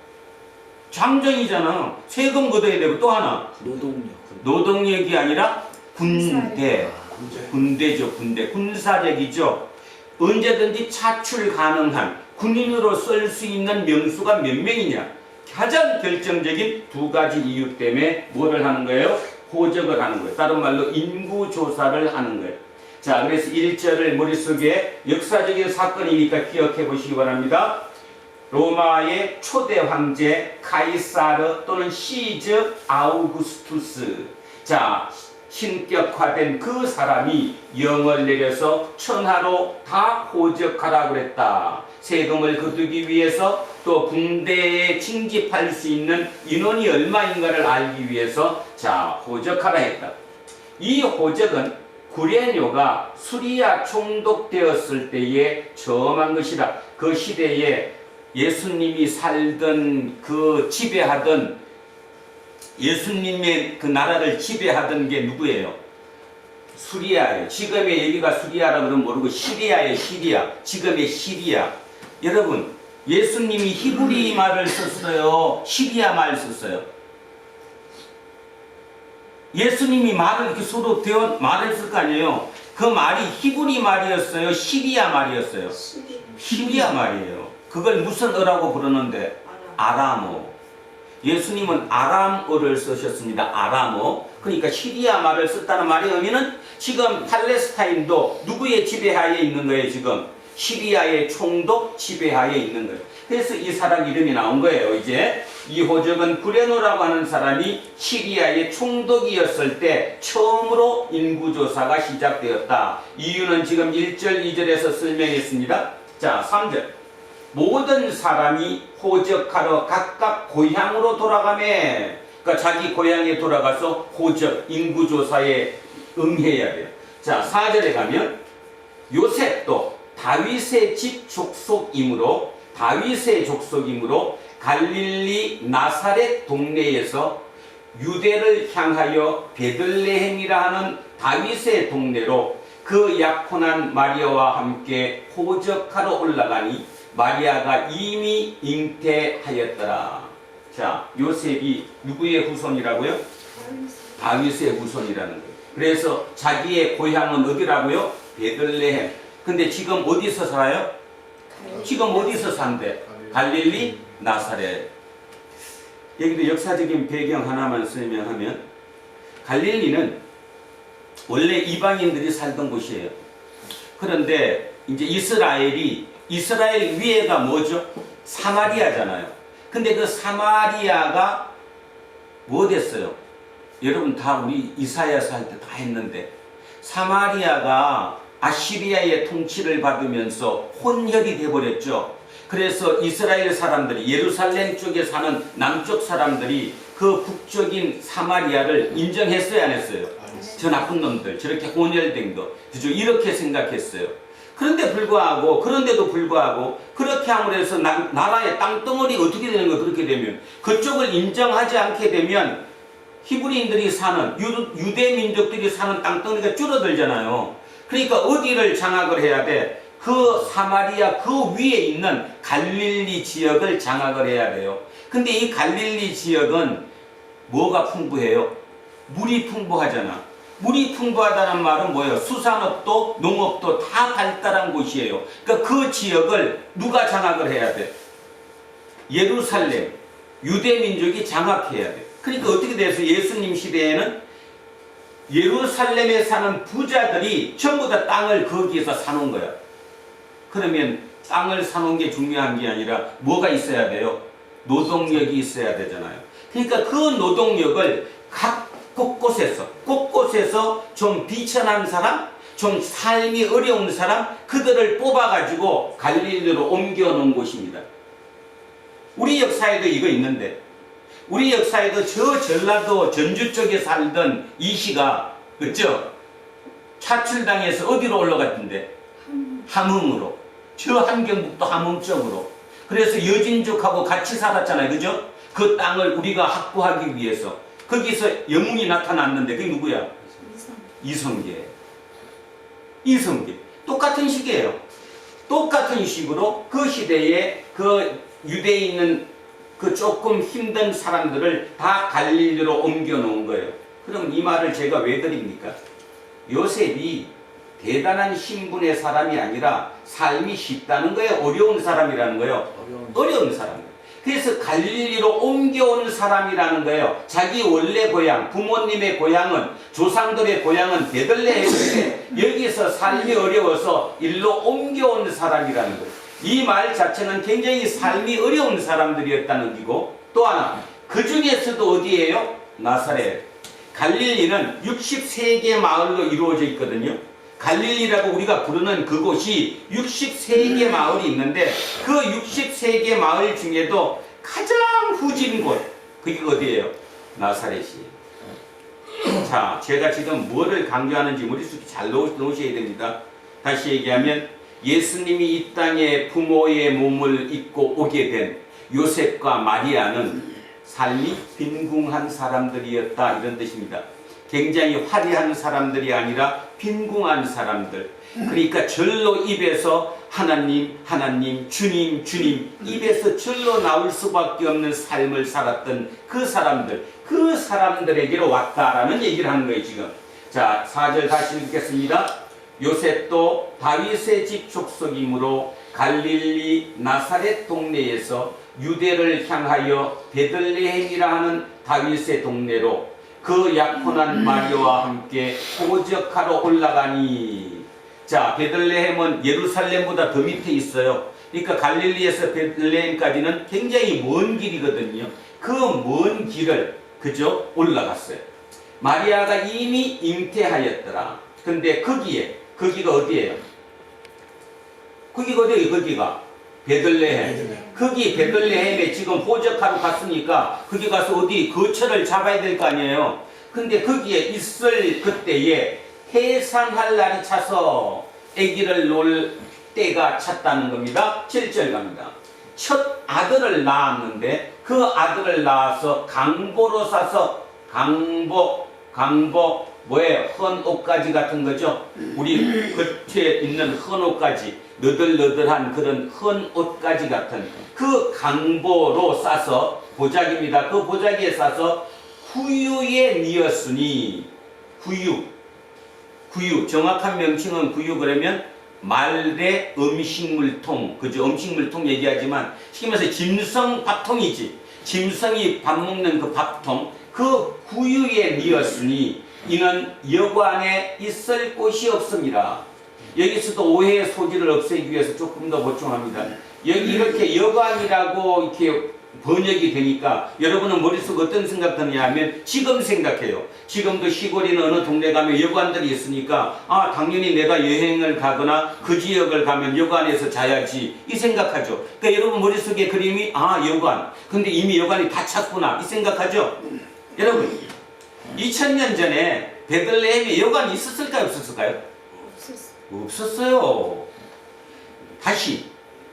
장정이잖아. 세금 거둬야 되고 또 하나. 노동력. 노동력이 아니라 군대. 군대죠, 군대. 군사력이죠. 언제든지 차출 가능한 군인으로 쓸 수 있는 명수가 몇 명이냐. 가장 결정적인 두 가지 이유 때문에 뭐를 하는 거예요? 호적을 하는 거예요. 다른 말로 인구조사를 하는 거예요. 자, 그래서 1절을 머릿속에 역사적인 사건이니까 기억해 보시기 바랍니다. 로마의 초대 황제 카이사르 또는 시즈 아우구스투스. 자, 신격화된 그 사람이 영을 내려서 천하로 다 호적하라고 그랬다. 세금을 거두기 위해서 또 군대에 징집할 수 있는 인원이 얼마인가를 알기 위해서 자, 호적하라 했다. 이 호적은 구레뇨가 수리아 총독되었을 때에 처음한 것이다. 그 시대에 예수님이 살던 그 지배하던 예수님의 그 나라를 지배하던 게 누구예요? 수리아예요. 지금의 여기가 수리아라 그러면 모르고 시리아예요. 시리아. 지금의 시리아. 여러분, 예수님이 히브리 말을 썼어요? 시리아 말 썼어요? 예수님이 말을 이렇게 서로 말했을 거 아니에요? 그 말이 히브리 말이었어요? 시리아 말이었어요? 시리아 말이에요. 그걸 무슨 어라고 부르는데? 아람어. 예수님은 아람어를 쓰셨습니다. 아람어. 그러니까 시리아 말을 썼다는 말의 의미는 지금 팔레스타인도 누구의 지배하에 있는 거예요? 지금 시리아의 총독 지배하에 있는 거예요. 그래서 이 사람 이름이 나온 거예요. 이제 이 호적은 구레노라고 하는 사람이 시리아의 총독이었을 때 처음으로 인구조사가 시작되었다. 이유는 지금 1절, 2절에서 설명했습니다. 자, 3절. 모든 사람이 호적하러 각각 고향으로 돌아가매. 그러니까 자기 고향에 돌아가서 호적, 인구조사에 응해야 돼요. 자, 4절에 가면 요셉도 다윗의 집 족속이므로 갈릴리 나사렛 동네에서 유대를 향하여 베들레헴이라 하는 다윗의 동네로 그 약혼한 마리아와 함께 호적하러 올라가니 마리아가 이미 잉태하였더라. 자, 요셉이 누구의 후손이라고요? 다윗의 후손이라는 거예요. 그래서 자기의 고향은 어디라고요? 베들레헴. 근데 지금 어디서 살아요? 지금 어디서 산대? 갈릴리, 나사렛. 여기도 역사적인 배경 하나만 설명하면, 갈릴리는 원래 이방인들이 살던 곳이에요. 그런데 이제 이스라엘 위에가 뭐죠? 사마리아잖아요. 근데 그 사마리아가 뭐 됐어요? 여러분 다 우리 이사야서 할 때 다 했는데, 사마리아가 아시리아의 통치를 받으면서 혼혈이 돼버렸죠. 그래서 이스라엘 사람들이, 예루살렘 쪽에 사는 남쪽 사람들이 그 북쪽인 사마리아를 인정했어요, 안 했어요? 저 나쁜 놈들, 저렇게 혼혈된 거, 그죠? 이렇게 생각했어요. 그런데도 불구하고 그렇게 함으로 해서 나라의 땅덩어리가 어떻게 되는 거예요? 그렇게 되면 그쪽을 인정하지 않게 되면 히브리인들이 사는, 유대 민족들이 사는 땅덩어리가 줄어들잖아요. 그러니까 어디를 장악을 해야 돼? 그 사마리아 그 위에 있는 갈릴리 지역을 장악을 해야 돼요. 근데 이 갈릴리 지역은 뭐가 풍부해요? 물이 풍부하잖아. 물이 풍부하다는 말은 뭐예요? 수산업도 농업도 다 발달한 곳이에요. 그러니까 그 지역을 누가 장악을 해야 돼? 예루살렘, 유대 민족이 장악해야 돼. 그러니까 어떻게 돼서 예수님 시대에는 예루살렘에 사는 부자들이 전부 다 땅을 거기에서 사놓은 거야. 그러면 땅을 사놓은 게 중요한 게 아니라 뭐가 있어야 돼요? 노동력이 있어야 되잖아요. 그러니까 그 노동력을 각 곳곳에서 좀 비천한 사람, 좀 삶이 어려운 사람, 그들을 뽑아가지고 갈릴리로 옮겨놓은 곳입니다. 우리 역사에도 이거 있는데, 우리 역사에도 저 전라도 전주 쪽에 살던 이씨가, 그죠? 차출당해서 어디로 올라갔던데? 함흥으로. 저 한경북도 함흥 쪽으로. 그래서 여진족하고 같이 살았잖아요, 그죠? 그 땅을 우리가 확보하기 위해서. 거기서 영웅이 나타났는데 그게 누구야? 이성계. 똑같은 식이에요. 똑같은 식으로 그 시대에 그 유대에 있는 그 조금 힘든 사람들을 다 갈릴리로 옮겨 놓은 거예요. 그럼 이 말을 제가 왜 드립니까? 요셉이 대단한 신분의 사람이 아니라 삶이 쉽다는 거예요? 어려운 사람이라는 거예요? 어려운 사람. 그래서 갈릴리로 옮겨온 사람이라는 거예요. 자기 원래 고향, 부모님의 고향은, 조상들의 고향은 베들레헴인데 여기서 삶이 어려워서 일로 옮겨온 사람이라는 거예요. 이 말 자체는 굉장히 삶이 어려운 사람들이었다는 얘기고, 또 하나, 그 중에서도 어디예요? 나사렛. 갈릴리는 63개 마을로 이루어져 있거든요. 갈릴리라고 우리가 부르는 그곳이 63개 마을이 있는데, 그 63개 마을 중에도 가장 후진 곳, 그게 어디예요? 나사렛이에요. 자, 제가 지금 뭐를 강조하는지 머릿속에 잘 넣으셔야 됩니다. 다시 얘기하면, 예수님이 이 땅에 부모의 몸을 입고 오게 된 요셉과 마리아는 삶이 빈궁한 사람들이었다, 이런 뜻입니다. 굉장히 화려한 사람들이 아니라 빈궁한 사람들. 그러니까 절로 입에서 하나님, 하나님, 주님, 주님, 입에서 절로 나올 수밖에 없는 삶을 살았던 그 사람들, 그 사람들에게로 왔다라는 얘기를 하는 거예요, 지금. 자, 4절 다시 읽겠습니다. 요셉도 다윗의 집 족속이므로 갈릴리 나사렛 동네에서 유대를 향하여 베들레헴이라 하는 다윗의 동네로 그 약혼한 마리아와 함께 호적하러 올라가니. 자, 베들레헴은 예루살렘보다 더 밑에 있어요. 그러니까 갈릴리에서 베들레헴까지는 굉장히 먼 길이거든요. 그 먼 길을 그저 올라갔어요. 마리아가 이미 잉태하였더라. 근데 거기가 어디예요? 거기가 어디예요? 거기가 베들레헴. 거기 베들레헴에 지금 호적하러 갔으니까 거기 가서 어디 거처를 잡아야 될 거 아니에요. 근데 거기에 있을 그때에 해산할 날이 차서 아기를 놓을 때가 찼다는 겁니다. 7절 갑니다. 첫 아들을 낳았는데 그 아들을 낳아서 강보로 싸서 강보 강보 뭐예요? 헌옷가지 같은 거죠. 우리 겉에 있는 헌옷가지, 너덜너덜한 그런 헌옷가지 같은 그 강보로 싸서 보자기입니다. 그 보자기에 싸서 구유에 뉘었으니 구유 정확한 명칭은 구유 그러면 말대 음식물통, 그죠? 음식물통 얘기하지만 쉽게 말해서 짐승 밥통이지. 짐승이 밥 먹는 그 밥통, 그 구유에 뉘었으니 이는 여관에 있을 곳이 없습니다. 여기서도 오해의 소지를 없애기 위해서 조금 더 보충합니다. 여기 이렇게 여관이라고 이렇게 번역이 되니까 여러분은 머릿속에 어떤 생각 드느냐면 지금 생각해요. 지금도 시골이나 어느 동네 가면 여관들이 있으니까 아 당연히 내가 여행을 가거나 그 지역을 가면 여관에서 자야지 이 생각하죠. 그러니까 여러분 머릿속에 그림이 아 여관, 근데 이미 여관이 다 찼구나 이 생각하죠. 여러분 2000년 전에 베들레헴에 여관이 있었을까요 없었을까요? 없었어요. 다시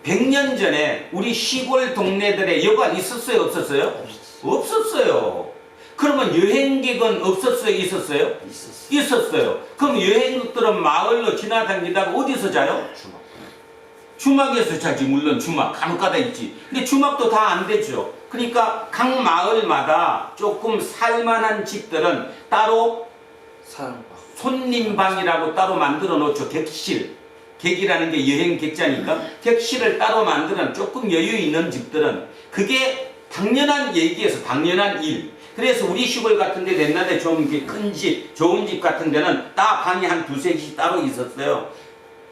100년 전에 우리 시골 동네들에 여관 있었어요 없었어요? 없었어요. 그러면 여행객은 없었어요 있었어요? 있었어요. 그럼 여행객들은 마을로 지나다니다가 어디서 자요? 주막에서 자지. 물론 주막 간혹가다 있지. 근데 주막도 다 안 되죠. 그러니까 각 마을마다 조금 살만한 집들은 따로 손님방이라고 따로 만들어 놓죠. 객실. 객이라는 게 여행 객자니까 객실을 따로 만드는 조금 여유 있는 집들은 그게 당연한 얘기에서 당연한 일. 그래서 우리 시골 같은 데 옛날에 좀 큰 집, 좋은 집 같은 데는 딱 방이 한 두세 개씩 따로 있었어요.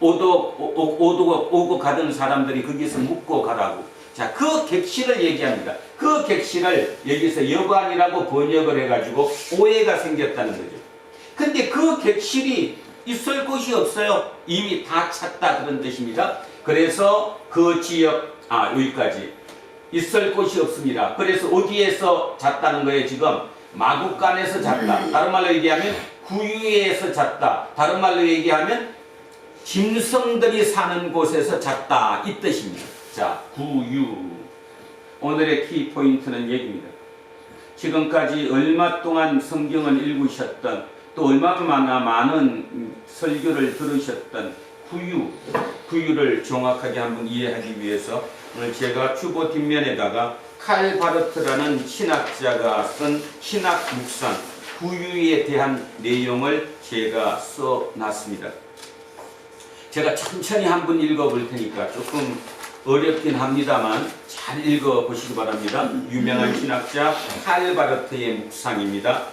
오고 가던 사람들이 거기서 묵고 가라고. 자, 그 객실을 얘기합니다. 그 객실을 여기서 여관이라고 번역을 해가지고 오해가 생겼다는 거죠. 근데 그 객실이 있을 곳이 없어요. 이미 다 찼다 그런 뜻입니다. 그래서 그 지역 여기까지 있을 곳이 없습니다. 그래서 어디에서 잤다는 거예요? 지금 마국간에서 잤다. 다른 말로 얘기하면 구유에서 잤다. 다른 말로 얘기하면 짐승들이 사는 곳에서 잤다 이 뜻입니다. 자, 구유. 오늘의 키포인트는 얘기입니다. 지금까지 얼마 동안 성경을 읽으셨던 또 얼마나 많은 설교를 들으셨던 구유를 정확하게 한번 이해하기 위해서 오늘 제가 주보 뒷면에다가 칼 바르트라는 신학자가 쓴 신학 묵상 구유에 대한 내용을 제가 써놨습니다. 제가 천천히 한번 읽어볼 테니까 조금 어렵긴 합니다만 잘 읽어보시기 바랍니다. 유명한 신학자 칼 바르트의 묵상입니다.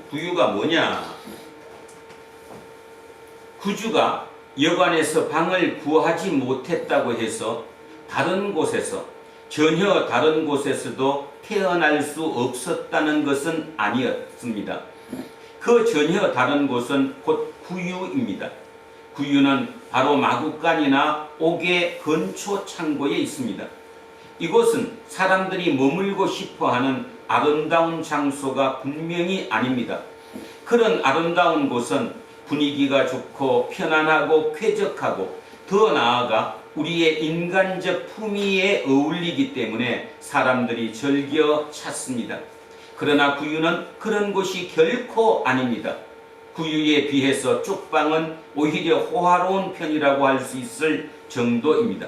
구유가 뭐냐? 구주가 여관에서 방을 구하지 못했다고 해서 전혀 다른 곳에서도 태어날 수 없었다는 것은 아니었습니다. 그 전혀 다른 곳은 곧 구유입니다. 구유는 바로 마국간이나 옥의 근처 창고에 있습니다. 이곳은 사람들이 머물고 싶어하는 아름다운 장소가 분명히 아닙니다. 그런 아름다운 곳은 분위기가 좋고 편안하고 쾌적하고 더 나아가 우리의 인간적 품위에 어울리기 때문에 사람들이 즐겨 찾습니다. 그러나 구유는 그런 곳이 결코 아닙니다. 구유에 비해서 쪽방은 오히려 호화로운 편이라고 할 수 있을 정도입니다.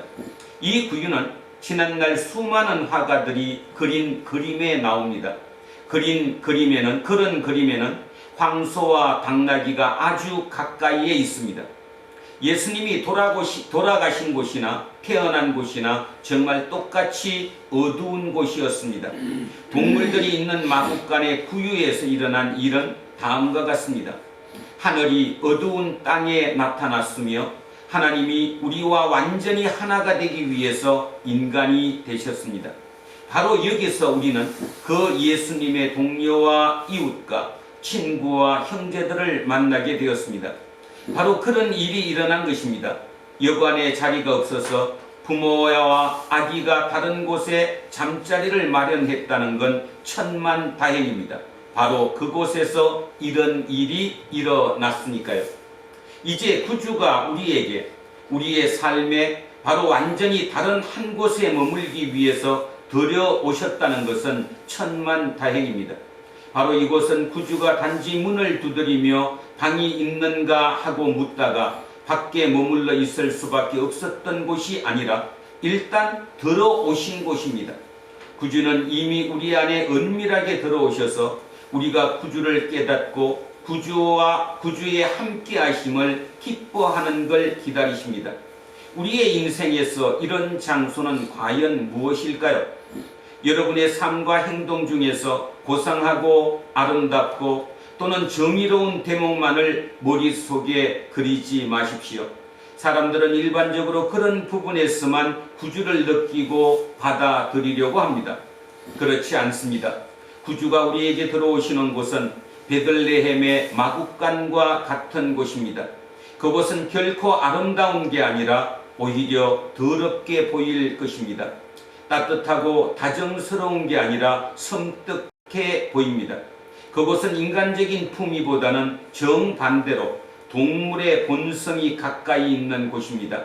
이 구유는 지난날 수많은 화가들이 그린 그림에 나옵니다. 그런 그림에는 황소와 당나귀가 아주 가까이에 있습니다. 예수님이 돌아가신 곳이나 태어난 곳이나 정말 똑같이 어두운 곳이었습니다. 동물들이 있는 마국간의 구유에서 일어난 일은 다음과 같습니다. 하늘이 어두운 땅에 나타났으며 하나님이 우리와 완전히 하나가 되기 위해서 인간이 되셨습니다. 바로 여기서 우리는 그 예수님의 동료와 이웃과 친구와 형제들을 만나게 되었습니다. 바로 그런 일이 일어난 것입니다. 여관에 자리가 없어서 부모와 아기가 다른 곳에 잠자리를 마련했다는 건 천만다행입니다. 바로 그곳에서 이런 일이 일어났으니까요. 이제 구주가 우리에게 우리의 삶에 바로 완전히 다른 한 곳에 머물기 위해서 들여오셨다는 것은 천만다행입니다. 바로 이곳은 구주가 단지 문을 두드리며 방이 있는가 하고 묻다가 밖에 머물러 있을 수밖에 없었던 곳이 아니라 일단 들어오신 곳입니다. 구주는 이미 우리 안에 은밀하게 들어오셔서 우리가 구주를 깨닫고 구주의 함께 하심을 기뻐하는 걸 기다리십니다. 우리의 인생에서 이런 장소는 과연 무엇일까요? 여러분의 삶과 행동 중에서 고상하고 아름답고 또는 정의로운 대목만을 머릿속에 그리지 마십시오. 사람들은 일반적으로 그런 부분에서만 구주를 느끼고 받아들이려고 합니다. 그렇지 않습니다. 구주가 우리에게 들어오시는 곳은 베들레헴의 마구간과 같은 곳입니다. 그곳은 결코 아름다운 게 아니라 오히려 더럽게 보일 것입니다. 따뜻하고 다정스러운 게 아니라 섬뜩해 보입니다. 그곳은 인간적인 품위보다는 정반대로 동물의 본성이 가까이 있는 곳입니다.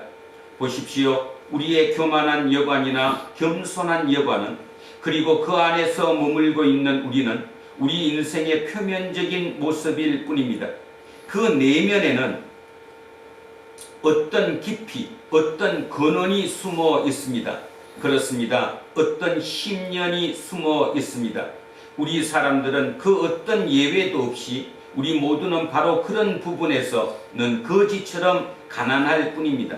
보십시오. 우리의 교만한 여관이나 겸손한 여관은, 그리고 그 안에서 머물고 있는 우리는 우리 인생의 표면적인 모습일 뿐입니다. 그 내면에는 어떤 깊이, 어떤 근원이 숨어 있습니다. 그렇습니다. 어떤 심년이 숨어 있습니다. 우리 사람들은 그 어떤 예외도 없이 우리 모두는 바로 그런 부분에서는 거지처럼 가난할 뿐입니다.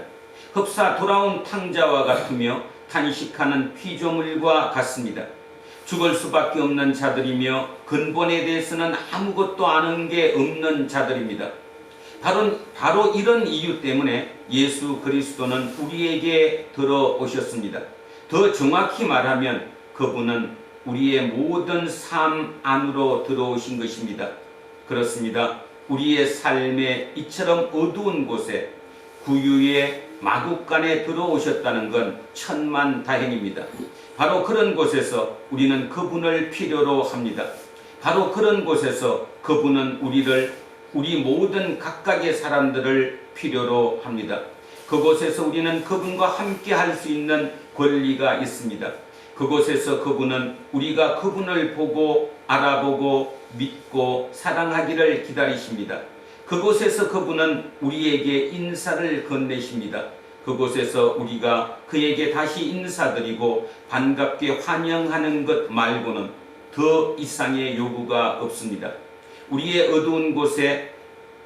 흡사 돌아온 탕자와 같으며 탄식하는 피조물과 같습니다. 죽을 수밖에 없는 자들이며 근본에 대해서는 아무것도 아는 게 없는 자들입니다. 바로 이런 이유 때문에 예수 그리스도는 우리에게 들어오셨습니다. 더 정확히 말하면 그분은 우리의 모든 삶 안으로 들어오신 것입니다. 그렇습니다. 우리의 삶의 이처럼 어두운 곳에, 구유의 마구간에 들어오셨다는 건 천만다행입니다. 바로 그런 곳에서 우리는 그분을 필요로 합니다. 바로 그런 곳에서 그분은 우리 모든 각각의 사람들을 필요로 합니다. 그곳에서 우리는 그분과 함께 할 수 있는 권리가 있습니다. 그곳에서 그분은 우리가 그분을 보고 알아보고 믿고 사랑하기를 기다리십니다. 그곳에서 그분은 우리에게 인사를 건네십니다. 그곳에서 우리가 그에게 다시 인사드리고 반갑게 환영하는 것 말고는 더 이상의 요구가 없습니다. 우리의 어두운 곳에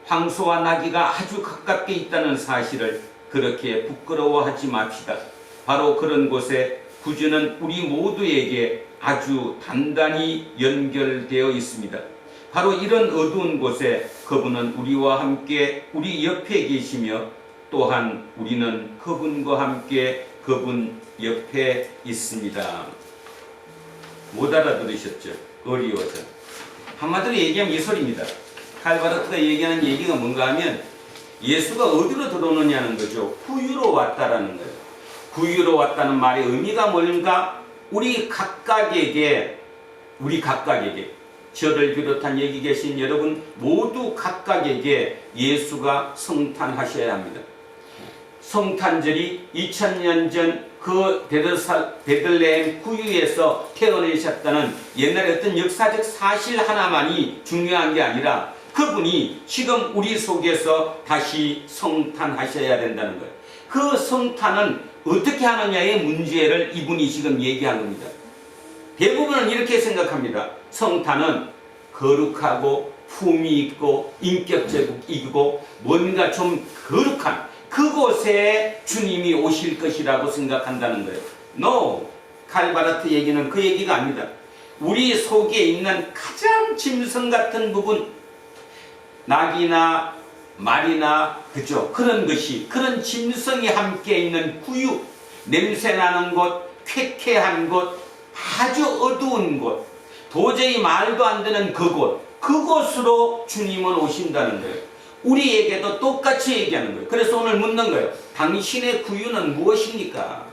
황소와 나귀가 아주 가깝게 있다는 사실을 그렇게 부끄러워하지 맙시다. 바로 그런 곳에 구주는 우리 모두에게 아주 단단히 연결되어 있습니다. 바로 이런 어두운 곳에 그분은 우리와 함께 우리 옆에 계시며, 또한 우리는 그분과 함께 그분 옆에 있습니다. 못 알아들으셨죠? 어려워서. 한마디로 얘기하면 이 소리입니다. 칼바르트가 얘기하는 얘기가 뭔가 하면 예수가 어디로 들어오느냐는 거죠. 구유로 왔다라는 거예요. 구유로 왔다는 말의 의미가 뭔가, 우리 각각에게 저를 비롯한 여기 계신 여러분 모두 각각에게 예수가 성탄하셔야 합니다. 성탄절이 2000년 전 그 베들레헴 구유에서 태어나셨다는 옛날에 어떤 역사적 사실 하나만이 중요한 게 아니라 그분이 지금 우리 속에서 다시 성탄하셔야 된다는 거예요. 그 성탄은 어떻게 하느냐의 문제를 이분이 지금 얘기한 겁니다. 대부분은 이렇게 생각합니다. 성탄은 거룩하고 품위 있고 인격적이고 뭔가 좀 거룩한 그곳에 주님이 오실 것이라고 생각한다는 거예요. No! 칼바르트 얘기는 그 얘기가 아닙니다. 우리 속에 있는 가장 짐승 같은 부분, 낙이나 말이나 그죠? 그런 것이, 그런 짐승이 함께 있는 구유, 냄새나는 곳, 쾌쾌한 곳, 아주 어두운 곳, 도저히 말도 안 되는 그곳으로 주님은 오신다는 거예요. 우리에게도 똑같이 얘기하는 거예요. 그래서 오늘 묻는 거예요. 당신의 구유는 무엇입니까?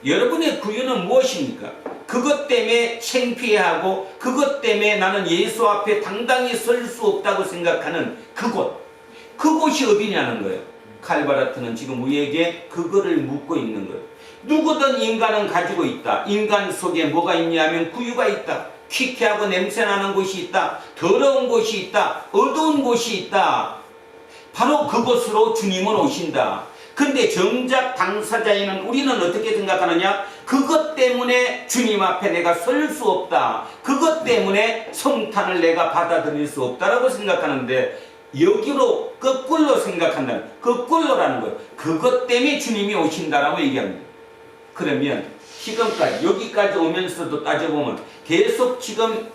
여러분의 구유는 무엇입니까? 그것 때문에 창피해하고 그것 때문에 나는 예수 앞에 당당히 설 수 없다고 생각하는 그곳이 어디냐는 거예요. 칼바르트는 지금 우리에게 그거를 묻고 있는 거예요. 누구든 인간은 가지고 있다. 인간 속에 뭐가 있냐면 구유가 있다. 퀴퀴하고 냄새나는 곳이 있다. 더러운 곳이 있다. 어두운 곳이 있다. 바로 그곳으로 주님은 오신다. 근데 정작 당사자에는 우리는 어떻게 생각하느냐? 그것 때문에 주님 앞에 내가 설 수 없다. 그것 때문에 성탄을 내가 받아들일 수 없다라고 생각하는데, 여기로 거꾸로 생각한다면, 거꾸로라는 거예요. 그것 때문에 주님이 오신다라고 얘기합니다. 그러면 지금까지 여기까지 오면서도 따져보면 계속 지금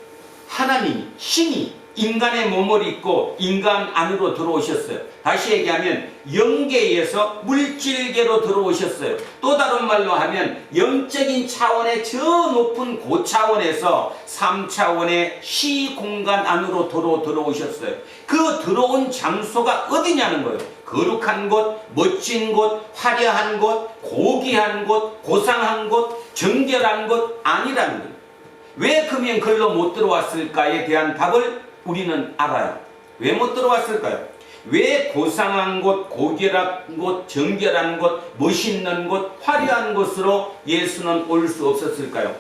하나님이, 신이 인간의 몸을 입고 인간 안으로 들어오셨어요. 다시 얘기하면 영계에서 물질계로 들어오셨어요. 또 다른 말로 하면 영적인 차원의 저 높은 고차원에서 3차원의 시공간 안으로 들어오셨어요. 그 들어온 장소가 어디냐는 거예요. 거룩한 곳, 멋진 곳, 화려한 곳, 고귀한 곳, 고상한 곳, 정결한 곳 아니라는 거예요. 왜 그러면 글로 못 들어왔을까에 대한 답을 우리는 알아요. 왜 못 들어왔을까요? 왜 고상한 곳, 고결한 곳, 정결한 곳, 멋있는 곳, 화려한 곳으로 예수는 올 수 없었을까요?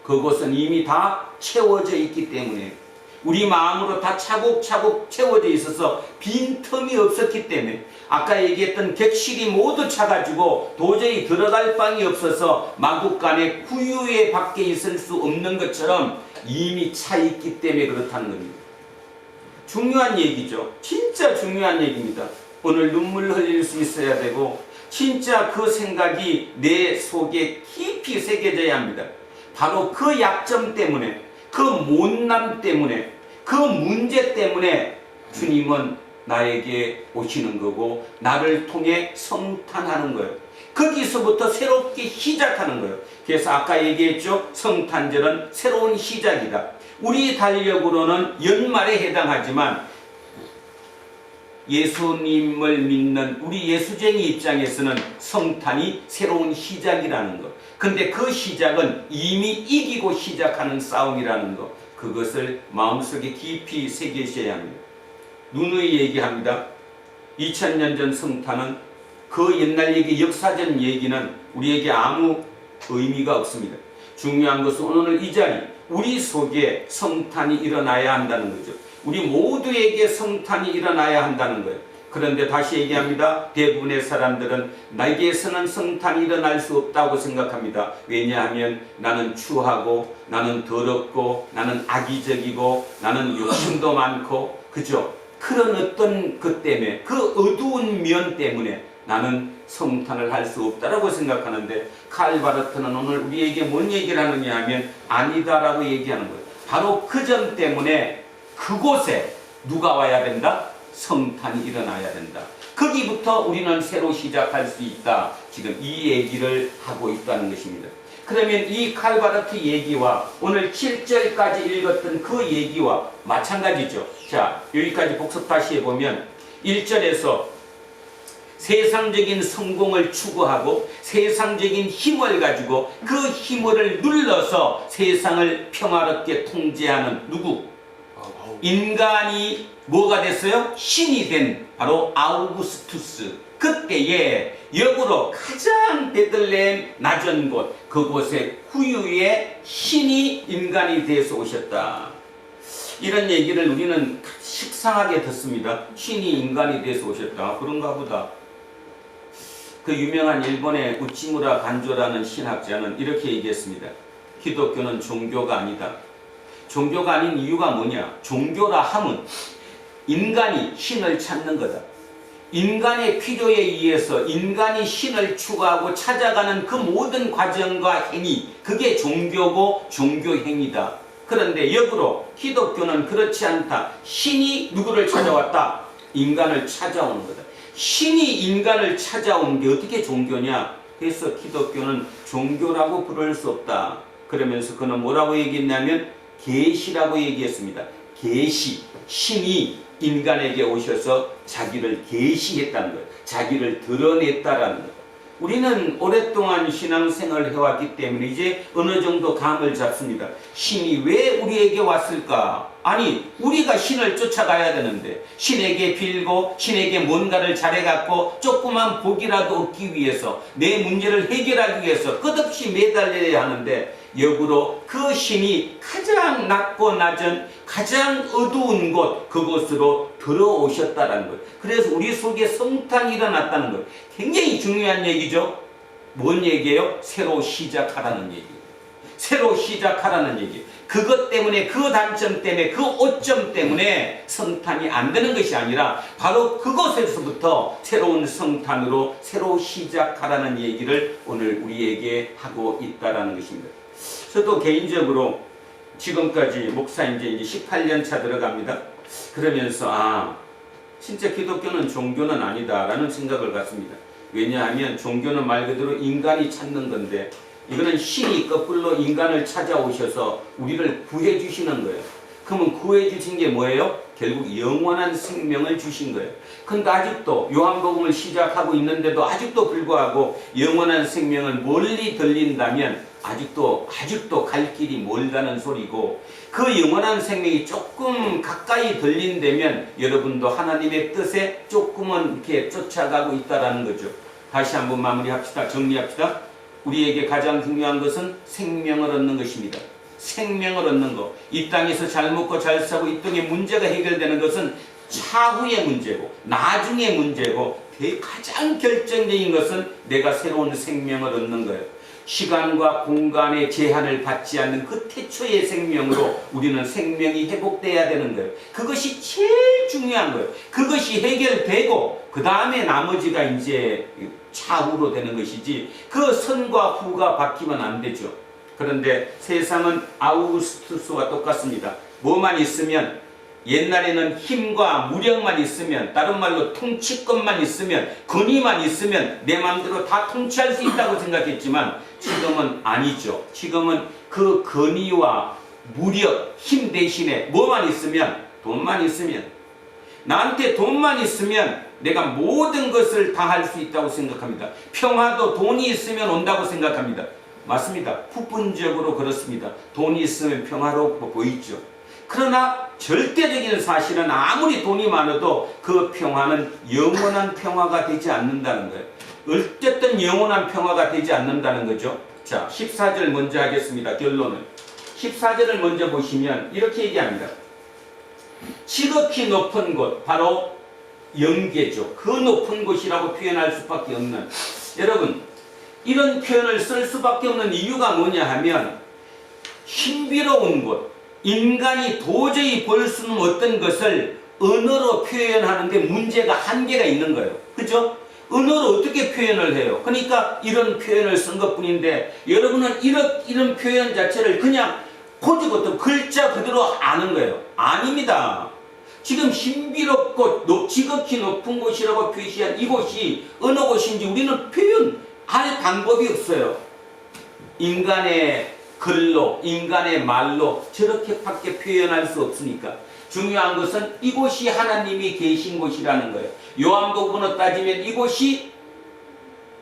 그곳은 이미 다 채워져 있기 때문에, 우리 마음으로 다 차곡차곡 채워져 있어서 빈틈이 없었기 때문에, 아까 얘기했던 객실이 모두 차가지고 도저히 들어갈 방이 없어서 마구간에 구유에 밖에 있을 수 없는 것처럼 이미 차 있기 때문에 그렇다는 겁니다. 중요한 얘기죠. 진짜 중요한 얘기입니다. 오늘 눈물 흘릴 수 있어야 되고, 진짜 그 생각이 내 속에 깊이 새겨져야 합니다. 바로 그 약점 때문에, 그 못남 때문에, 그 문제 때문에 주님은 나에게 오시는 거고, 나를 통해 성탄하는 거예요. 거기서부터 새롭게 시작하는 거예요. 그래서 아까 얘기했죠. 성탄절은 새로운 시작이다. 우리 달력으로는 연말에 해당하지만 예수님을 믿는 우리 예수쟁이 입장에서는 성탄이 새로운 시작이라는 것. 근데 그 시작은 이미 이기고 시작하는 싸움이라는 것. 그것을 마음속에 깊이 새기셔야 합니다. 누누이 얘기합니다. 2000년 전 성탄은, 그 옛날 얘기, 역사전 얘기는 우리에게 아무 의미가 없습니다. 중요한 것은 오늘 이 자리, 우리 속에 성탄이 일어나야 한다는 거죠. 우리 모두에게 성탄이 일어나야 한다는 거예요. 그런데 다시 얘기합니다. 대부분의 사람들은 나에게서는 성탄이 일어날 수 없다고 생각합니다. 왜냐하면 나는 추하고, 나는 더럽고, 나는 악의적이고, 나는 욕심도 많고, 그죠? 그런 어떤 것 때문에, 그 어두운 면 때문에 나는 성탄을 할 수 없다라고 생각하는데, 칼 바르트는 오늘 우리에게 뭔 얘기를 하느냐 하면 아니다라고 얘기하는 거예요. 바로 그 점 때문에 그곳에 누가 와야 된다? 성탄이 일어나야 된다. 거기부터 우리는 새로 시작할 수 있다. 지금 이 얘기를 하고 있다는 것입니다. 그러면 이 칼 바르트 얘기와 오늘 7절까지 읽었던 그 얘기와 마찬가지죠. 자, 여기까지 복습 다시 해보면 1절에서 세상적인 성공을 추구하고 세상적인 힘을 가지고 그 힘을 눌러서 세상을 평화롭게 통제하는 누구? 인간이 뭐가 됐어요? 신이 된 바로 아우구스투스. 그때에 역으로 가장 베들레헴 낮은 곳, 그곳에 구유의 신이 인간이 되어서 오셨다. 이런 얘기를 우리는 식상하게 듣습니다. 신이 인간이 되어서 오셨다. 그런가 보다. 그 유명한 일본의 우치무라 간조라는 신학자는 이렇게 얘기했습니다. 기독교는 종교가 아니다. 종교가 아닌 이유가 뭐냐? 종교라 함은 인간이 신을 찾는 거다. 인간의 필요에 의해서 인간이 신을 추구하고 찾아가는 그 모든 과정과 행위, 그게 종교고 종교행위다. 그런데 역으로 기독교는 그렇지 않다. 신이 누구를 찾아왔다? 인간을 찾아오는 거다. 신이 인간을 찾아오는 게 어떻게 종교냐? 그래서 기독교는 종교라고 부를 수 없다. 그러면서 그는 뭐라고 얘기했냐면 계시라고 얘기했습니다. 계시, 신이 인간에게 오셔서 자기를 계시했다는 거예요. 자기를 드러냈다라는 거예요. 우리는 오랫동안 신앙생활을 해왔기 때문에 이제 어느 정도 감을 잡습니다. 신이 왜 우리에게 왔을까? 아니, 우리가 신을 쫓아가야 되는데, 신에게 빌고 신에게 뭔가를 잘해갖고 조그만 복이라도 얻기 위해서, 내 문제를 해결하기 위해서 끝없이 매달려야 하는데, 역으로 그 신이 가장 낮고 낮은 가장 어두운 곳 그곳으로 들어오셨다라는 거예요. 그래서 우리 속에 성탄이 일어났다는 거예요. 굉장히 중요한 얘기죠. 뭔 얘기예요? 새로 시작하라는 얘기예요. 새로 시작하라는 얘기예요. 그것 때문에 그 단점 때문에 그 오점 때문에 성탄이 안 되는 것이 아니라 바로 그곳에서부터 새로운 성탄으로 새로 시작하라는 얘기를 오늘 우리에게 하고 있다라는 것입니다. 저도 개인적으로 지금까지 목사인 지 이제 18년 차 들어갑니다. 그러면서 진짜 기독교는 종교는 아니다라는 생각을 갖습니다. 왜냐하면 종교는 말 그대로 인간이 찾는 건데 이거는 신이 거꾸로 인간을 찾아오셔서 우리를 구해 주시는 거예요. 그러면 구해 주신 게 뭐예요? 결국 영원한 생명을 주신 거예요. 근데 아직도 요한복음을 시작하고 있는데도 아직도 불구하고 영원한 생명을 멀리 들린다면 아직도 갈 길이 멀다는 소리고, 그 영원한 생명이 조금 가까이 들린다면 여러분도 하나님의 뜻에 조금은 이렇게 쫓아가고 있다라는 거죠. 다시 한번 마무리합시다. 정리합시다. 우리에게 가장 중요한 것은 생명을 얻는 것입니다. 생명을 얻는 것. 이 땅에서 잘 먹고 잘 사고 이 땅의 문제가 해결되는 것은 차후의 문제고 나중의 문제고, 가장 결정적인 것은 내가 새로운 생명을 얻는 거예요. 시간과 공간의 제한을 받지 않는 그 태초의 생명으로 우리는 생명이 회복돼야 되는 거예요. 그것이 제일 중요한 거예요. 그것이 해결되고 그 다음에 나머지가 이제 차후로 되는 것이지, 그 선과 후가 바뀌면 안 되죠. 그런데 세상은 아우구스투스와 똑같습니다. 뭐만 있으면, 옛날에는 힘과 무력만 있으면, 다른 말로 통치권만 있으면, 권위만 있으면 내 마음대로 다 통치할 수 있다고 생각했지만 지금은 아니죠. 지금은 그 권위와 무력, 힘 대신에 뭐만 있으면, 돈만 있으면, 나한테 돈만 있으면 내가 모든 것을 다 할 수 있다고 생각합니다. 평화도 돈이 있으면 온다고 생각합니다. 맞습니다. 부분적으로 그렇습니다. 돈이 있으면 평화롭고 보이죠. 그러나 절대적인 사실은 아무리 돈이 많아도 그 평화는 영원한 평화가 되지 않는다는 거예요. 어쨌든 영원한 평화가 되지 않는다는 거죠. 자, 14절 먼저 하겠습니다. 결론은 14절을 먼저 보시면 이렇게 얘기합니다. 지극히 높은 곳, 바로 영계죠. 그 높은 곳이라고 표현할 수밖에 없는, 여러분 이런 표현을 쓸 수밖에 없는 이유가 뭐냐 하면, 신비로운 곳, 인간이 도저히 볼 수는 없던 것을 언어로 표현하는데 문제가 한계가 있는 거예요. 그죠? 언어로 어떻게 표현을 해요? 그러니까 이런 표현을 쓴 것뿐인데, 여러분은 이런 표현 자체를 그냥 고지고도 글자 그대로 아는 거예요. 아닙니다. 지금 신비롭고 지극히 높은 곳이라고 표시한 이곳이 어느 곳인지 우리는 표현할 방법이 없어요. 인간의 글로, 인간의 말로 저렇게밖에 표현할 수 없으니까. 중요한 것은 이곳이 하나님이 계신 곳이라는 거예요. 요한복음으로 따지면 이곳이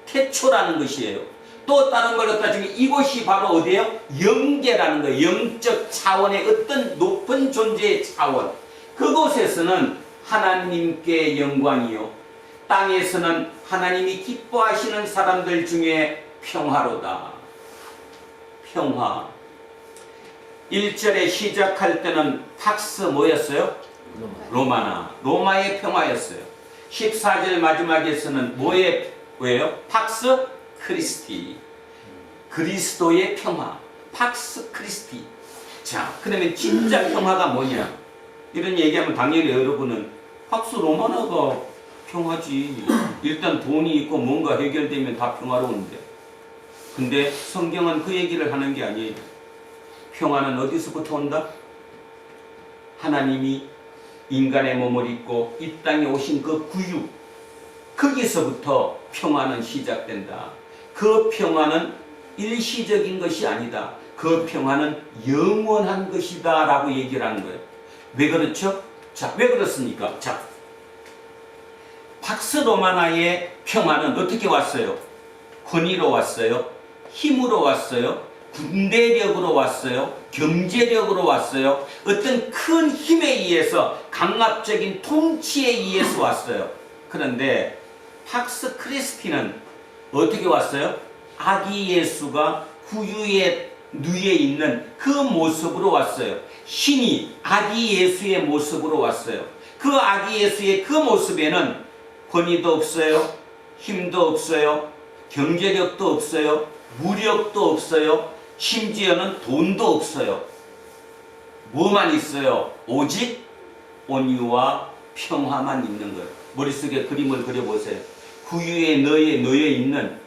태초라는 것이에요. 또 다른 걸로 따지면 이곳이 바로 어디예요? 영계라는 거예요. 영적 차원의 어떤 높은 존재의 차원. 그곳에서는 하나님께 영광이요, 땅에서는 하나님이 기뻐하시는 사람들 중에 평화로다. 평화. 1절에 시작할 때는 팍스 뭐였어요? 로마나. 로마의 평화였어요. 14절 마지막에서는 뭐예요? 팍스 크리스티. 그리스도의 평화. 팍스 크리스티. 자, 그러면 진짜 평화가 뭐냐? 이런 얘기하면 당연히 여러분은 팍스 로마나가 평화지. 일단 돈이 있고 뭔가 해결되면 다 평화로운데. 근데 성경은 그 얘기를 하는 게 아니에요. 평화는 어디서부터 온다? 하나님이 인간의 몸을 입고 이 땅에 오신 그 구유, 거기서부터 평화는 시작된다. 그 평화는 일시적인 것이 아니다. 그 평화는 영원한 것이다 라고 얘기를 하는 거예요. 왜 그렇죠? 자, 왜 그렇습니까? 자, 팍스 로마나의 평화는 어떻게 왔어요? 권위로 왔어요? 힘으로 왔어요? 군대력으로 왔어요? 경제력으로 왔어요? 어떤 큰 힘에 의해서, 강압적인 통치에 의해서 왔어요. 그런데 팍스 크리스티는 어떻게 왔어요? 아기 예수가 구유의 누에 있는 그 모습으로 왔어요. 신이 아기 예수의 모습으로 왔어요. 그 아기 예수의 그 모습에는 권위도 없어요. 힘도 없어요. 경제력도 없어요. 무력도 없어요. 심지어는 돈도 없어요. 뭐만 있어요? 오직 온유와 평화만 있는 거예요. 머릿속에 그림을 그려보세요. 구유에 놓여 있는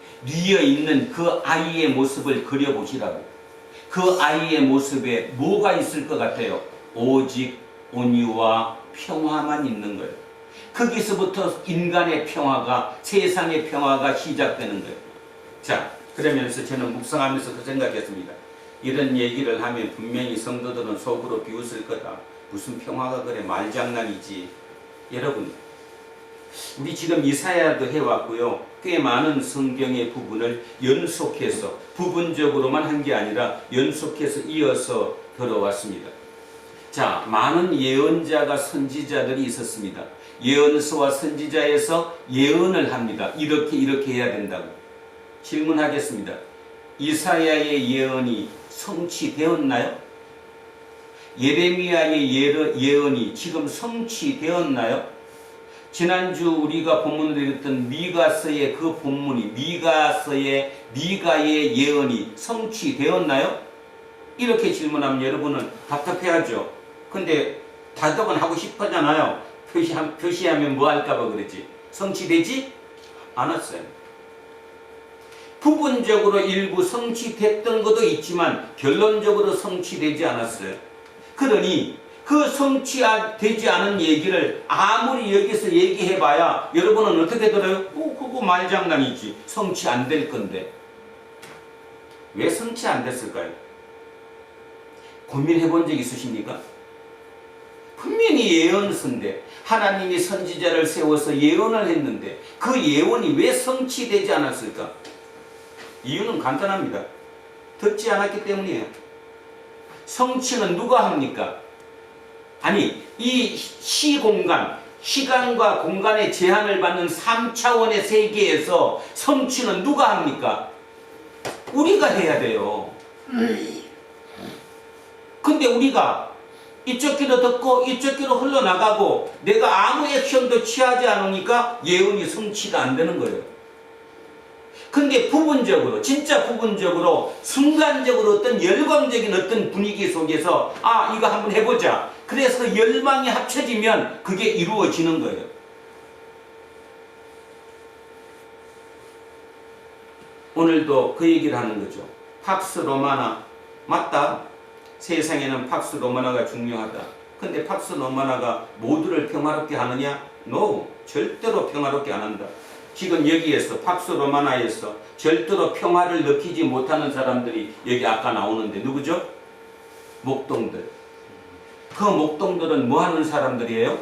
그 아이의 모습을 그려보시라고. 그 아이의 모습에 뭐가 있을 것 같아요? 오직 온유와 평화만 있는 거예요. 거기서부터 인간의 평화가, 세상의 평화가 시작되는 거예요. 자, 그러면서 저는 묵상하면서 그 생각했습니다. 이런 얘기를 하면 분명히 성도들은 속으로 비웃을 거다. 무슨 평화가 그래, 말장난이지. 여러분, 우리 지금 이사야도 해왔고요. 꽤 많은 성경의 부분을 연속해서, 부분적으로만 한 게 아니라 연속해서 이어서 들어왔습니다. 자, 많은 예언자가, 선지자들이 있었습니다. 예언서와 선지자에서 예언을 합니다. 이렇게 해야 된다고. 질문하겠습니다. 이사야의 예언이 성취되었나요? 예레미야의 예언이 지금 성취되었나요? 지난주 우리가 본문으로 읽었던 미가서의 그 본문이, 미가의 예언이 성취되었나요? 이렇게 질문하면 여러분은 답답해하죠. 근데 답답은 하고 싶었잖아요. 표시하면 뭐 할까봐 그러지. 성취되지 않았어요. 부분적으로 일부 성취됐던 것도 있지만 결론적으로 성취되지 않았어요. 그러니 그 성취되지 않은 얘기를 아무리 여기서 얘기해봐야 여러분은 어떻게 들어요? 그거 말장난이지. 성취 안 될 건데. 왜 성취 안 됐을까요? 고민해 본 적 있으십니까? 분명히 예언서인데 하나님이 선지자를 세워서 예언을 했는데 그 예언이 왜 성취되지 않았을까? 이유는 간단합니다. 듣지 않았기 때문이에요. 성취는 누가 합니까? 아니, 이 시공간, 시간과 공간의 제한을 받는 3차원의 세계에서 성취는 누가 합니까? 우리가 해야 돼요. 근데 우리가 이쪽 귀로 듣고 이쪽 귀로 흘러나가고 내가 아무 액션도 취하지 않으니까 예언이 성취가 안 되는 거예요. 근데 부분적으로, 진짜 부분적으로, 순간적으로 어떤 열광적인 어떤 분위기 속에서 이거 한번 해보자. 그래서 열망이 합쳐지면 그게 이루어지는 거예요. 오늘도 그 얘기를 하는 거죠. 팍스 로마나 맞다. 세상에는 팍스 로마나가 중요하다. 근데 팍스 로마나가 모두를 평화롭게 하느냐? No. 절대로 평화롭게 안 한다. 지금 여기에서 팍스 로마나에서 절대로 평화를 느끼지 못하는 사람들이 여기 아까 나오는데 누구죠? 목동들. 그 목동들은 뭐 하는 사람들이에요?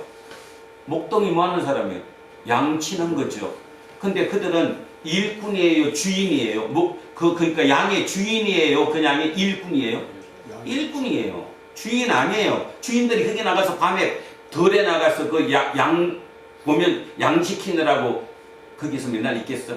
목동이 뭐 하는 사람이에요? 양치는 거죠. 근데 그들은 일꾼이에요? 주인이에요? 그러니까 양의 주인이에요? 그냥 일꾼이에요? 일꾼이에요. 주인 아니에요. 주인들이 거기 나가서 밤에 덜에 나가서 그 양 보면 양 지키느라고 거기서 맨날 있겠어?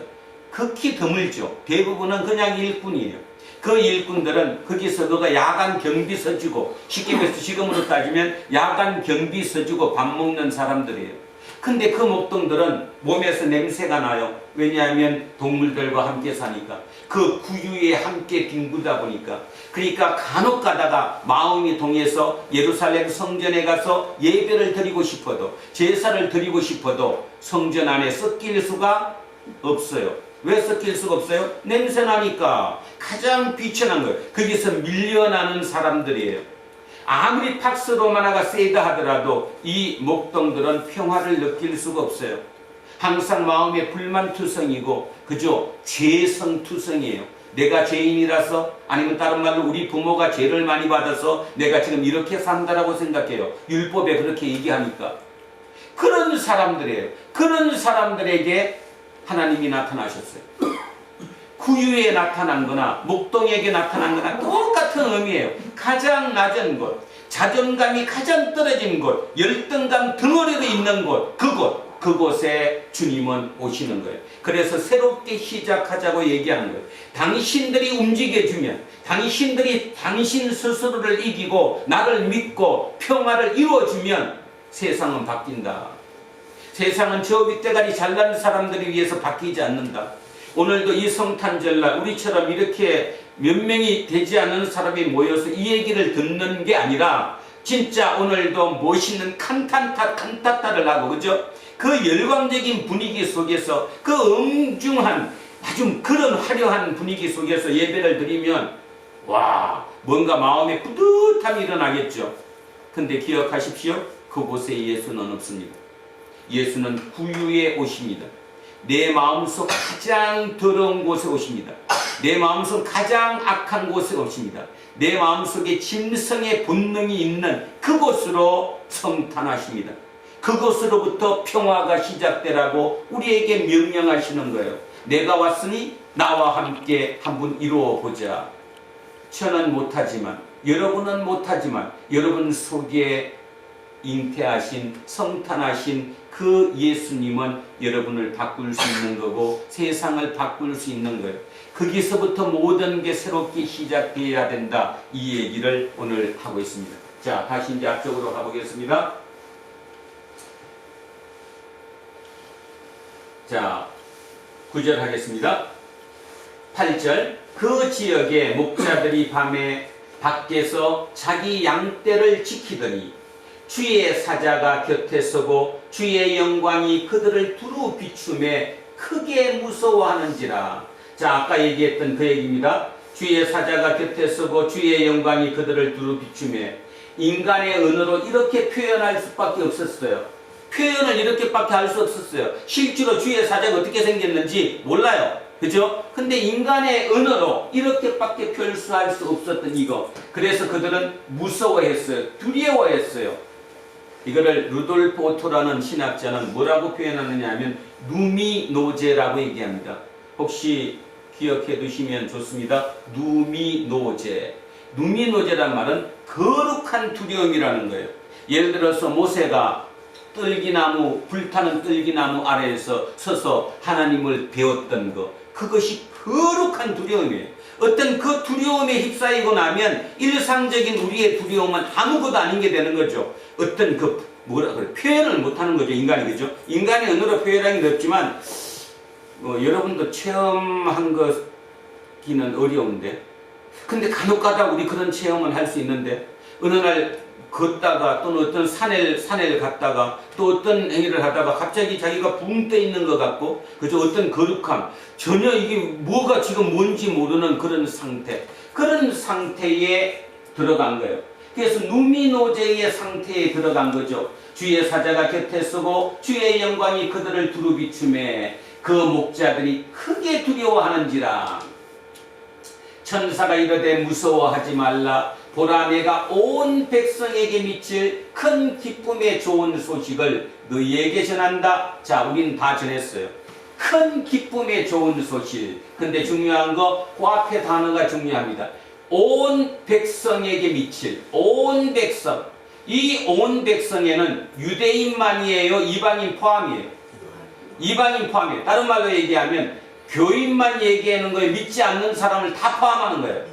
극히 드물죠. 대부분은 그냥 일꾼이에요. 그 일꾼들은 거기서 너가 야간 경비 서주고, 쉽게 말해서 지금으로 따지면 야간 경비 서주고 밥 먹는 사람들이에요. 근데 그 목동들은 몸에서 냄새가 나요. 왜냐하면 동물들과 함께 사니까. 그 구유에 함께 뒹구다 보니까. 그러니까 간혹 가다가 마음이 동해서 예루살렘 성전에 가서 예배를 드리고 싶어도, 제사를 드리고 싶어도 성전 안에 섞일 수가 없어요. 왜 섞일 수가 없어요? 냄새 나니까. 가장 비천한 거예요. 거기서 밀려나는 사람들이에요. 아무리 팍스 로마나가 세다 하더라도 이 목동들은 평화를 느낄 수가 없어요. 항상 마음에 불만투성이고 그저 죄성투성이에요. 내가 죄인이라서, 아니면 다른 말로 우리 부모가 죄를 많이 받아서 내가 지금 이렇게 산다라고 생각해요. 율법에 그렇게 얘기하니까. 그런 사람들이에요. 그런 사람들에게 하나님이 나타나셨어요. 구유에 나타난 거나 목동에게 나타난 거나 똑같은 의미예요. 가장 낮은 곳, 자존감이 가장 떨어진 곳, 열등감 덩어리로 있는 곳, 그곳. 그곳에 주님은 오시는 거예요. 그래서 새롭게 시작하자고 얘기하는 거예요. 당신들이 움직여주면, 당신들이 당신 스스로를 이기고 나를 믿고 평화를 이루어주면 세상은 바뀐다. 세상은 저 윗대가리 잘난 사람들을 위해서 바뀌지 않는다. 오늘도 이 성탄절날 우리처럼 이렇게 몇 명이 되지 않은 사람이 모여서 이 얘기를 듣는 게 아니라 진짜 오늘도 멋있는 칸타타를 하고, 그죠? 그 열광적인 분위기 속에서, 그 엄중한 아주 그런 화려한 분위기 속에서 예배를 드리면 와, 뭔가 마음에 뿌듯함이 일어나겠죠. 근데 기억하십시오. 그곳에 예수는 없습니다. 예수는 구유에 오십니다. 내 마음속 가장 더러운 곳에 오십니다. 내 마음속 가장 악한 곳에 오십니다. 내 마음속에 짐승의 본능이 있는 그곳으로 성탄하십니다. 그곳으로부터 평화가 시작되라고 우리에게 명령하시는 거예요. 내가 왔으니 나와 함께 한번 이루어 보자. 저는 못하지만, 여러분은 못하지만, 여러분 속에 잉태하신, 성탄하신 그 예수님은 여러분을 바꿀 수 있는 거고 세상을 바꿀 수 있는 거예요. 거기서부터 모든 게 새롭게 시작되어야 된다. 이 얘기를 오늘 하고 있습니다. 자, 다시 이제 앞쪽으로 가보겠습니다. 자, 9절 하겠습니다. 8절, 그 지역의 목자들이 밤에 밖에서 자기 양떼를 지키더니 주의 사자가 곁에 서고 주의 영광이 그들을 두루 비추매 크게 무서워하는지라. 자, 아까 얘기했던 그 얘기입니다. 주의 사자가 곁에 서고 주의 영광이 그들을 두루 비추매. 인간의 언어로 이렇게 표현할 수밖에 없었어요. 표현을 이렇게밖에 할 수 없었어요. 실제로 주의 사자가 어떻게 생겼는지 몰라요. 그죠? 근데 인간의 언어로 이렇게밖에 표현할 수 없었던 이거. 그래서 그들은 무서워했어요. 두려워했어요. 이거를 루돌프 오토라는 신학자는 뭐라고 표현하느냐 하면 누미노제라고 얘기합니다. 혹시 기억해 두시면 좋습니다. 누미노제. 누미노제란 말은 거룩한 두려움이라는 거예요. 예를 들어서 모세가 뜰기나무, 불타는 뜰기나무 아래에서 서서 하나님을 배웠던 것, 그것이 거룩한 두려움이에요. 어떤 그 두려움에 휩싸이고 나면 일상적인 우리의 두려움은 아무것도 아닌 게 되는 거죠. 어떤 그 뭐라 그래, 표현을 못하는 거죠, 인간이. 그죠? 인간이 언어로 표현하기는 없지만 여러분도 체험한 것기는 어려운데, 근데 간혹가다 우리 그런 체험을 할 수 있는데, 어느 날 걷다가 또는 어떤 산을 갔다가 또 어떤 행위를 하다가 갑자기 자기가 붕 떠 있는 것 같고, 그죠? 어떤 거룩함, 전혀 이게 뭐가 지금 뭔지 모르는 그런 상태, 그런 상태에 들어간 거예요. 그래서 누미노제의 상태에 들어간 거죠. 주의 사자가 곁에 서고 주의 영광이 그들을 두루 비추매 그 목자들이 크게 두려워하는지라. 천사가 이르되 무서워하지 말라. 보라, 내가 온 백성에게 미칠 큰 기쁨의 좋은 소식을 너희에게 전한다. 자, 우린 다 전했어요. 큰 기쁨의 좋은 소식. 근데 중요한 거, 그 앞에 단어가 중요합니다. 온 백성에게 미칠, 온 백성. 이 온 백성에는 유대인만이에요, 이방인 포함이에요? 이방인 포함이에요. 다른 말로 얘기하면 교인만 얘기하는 거예요. 믿지 않는 사람을 다 포함하는 거예요.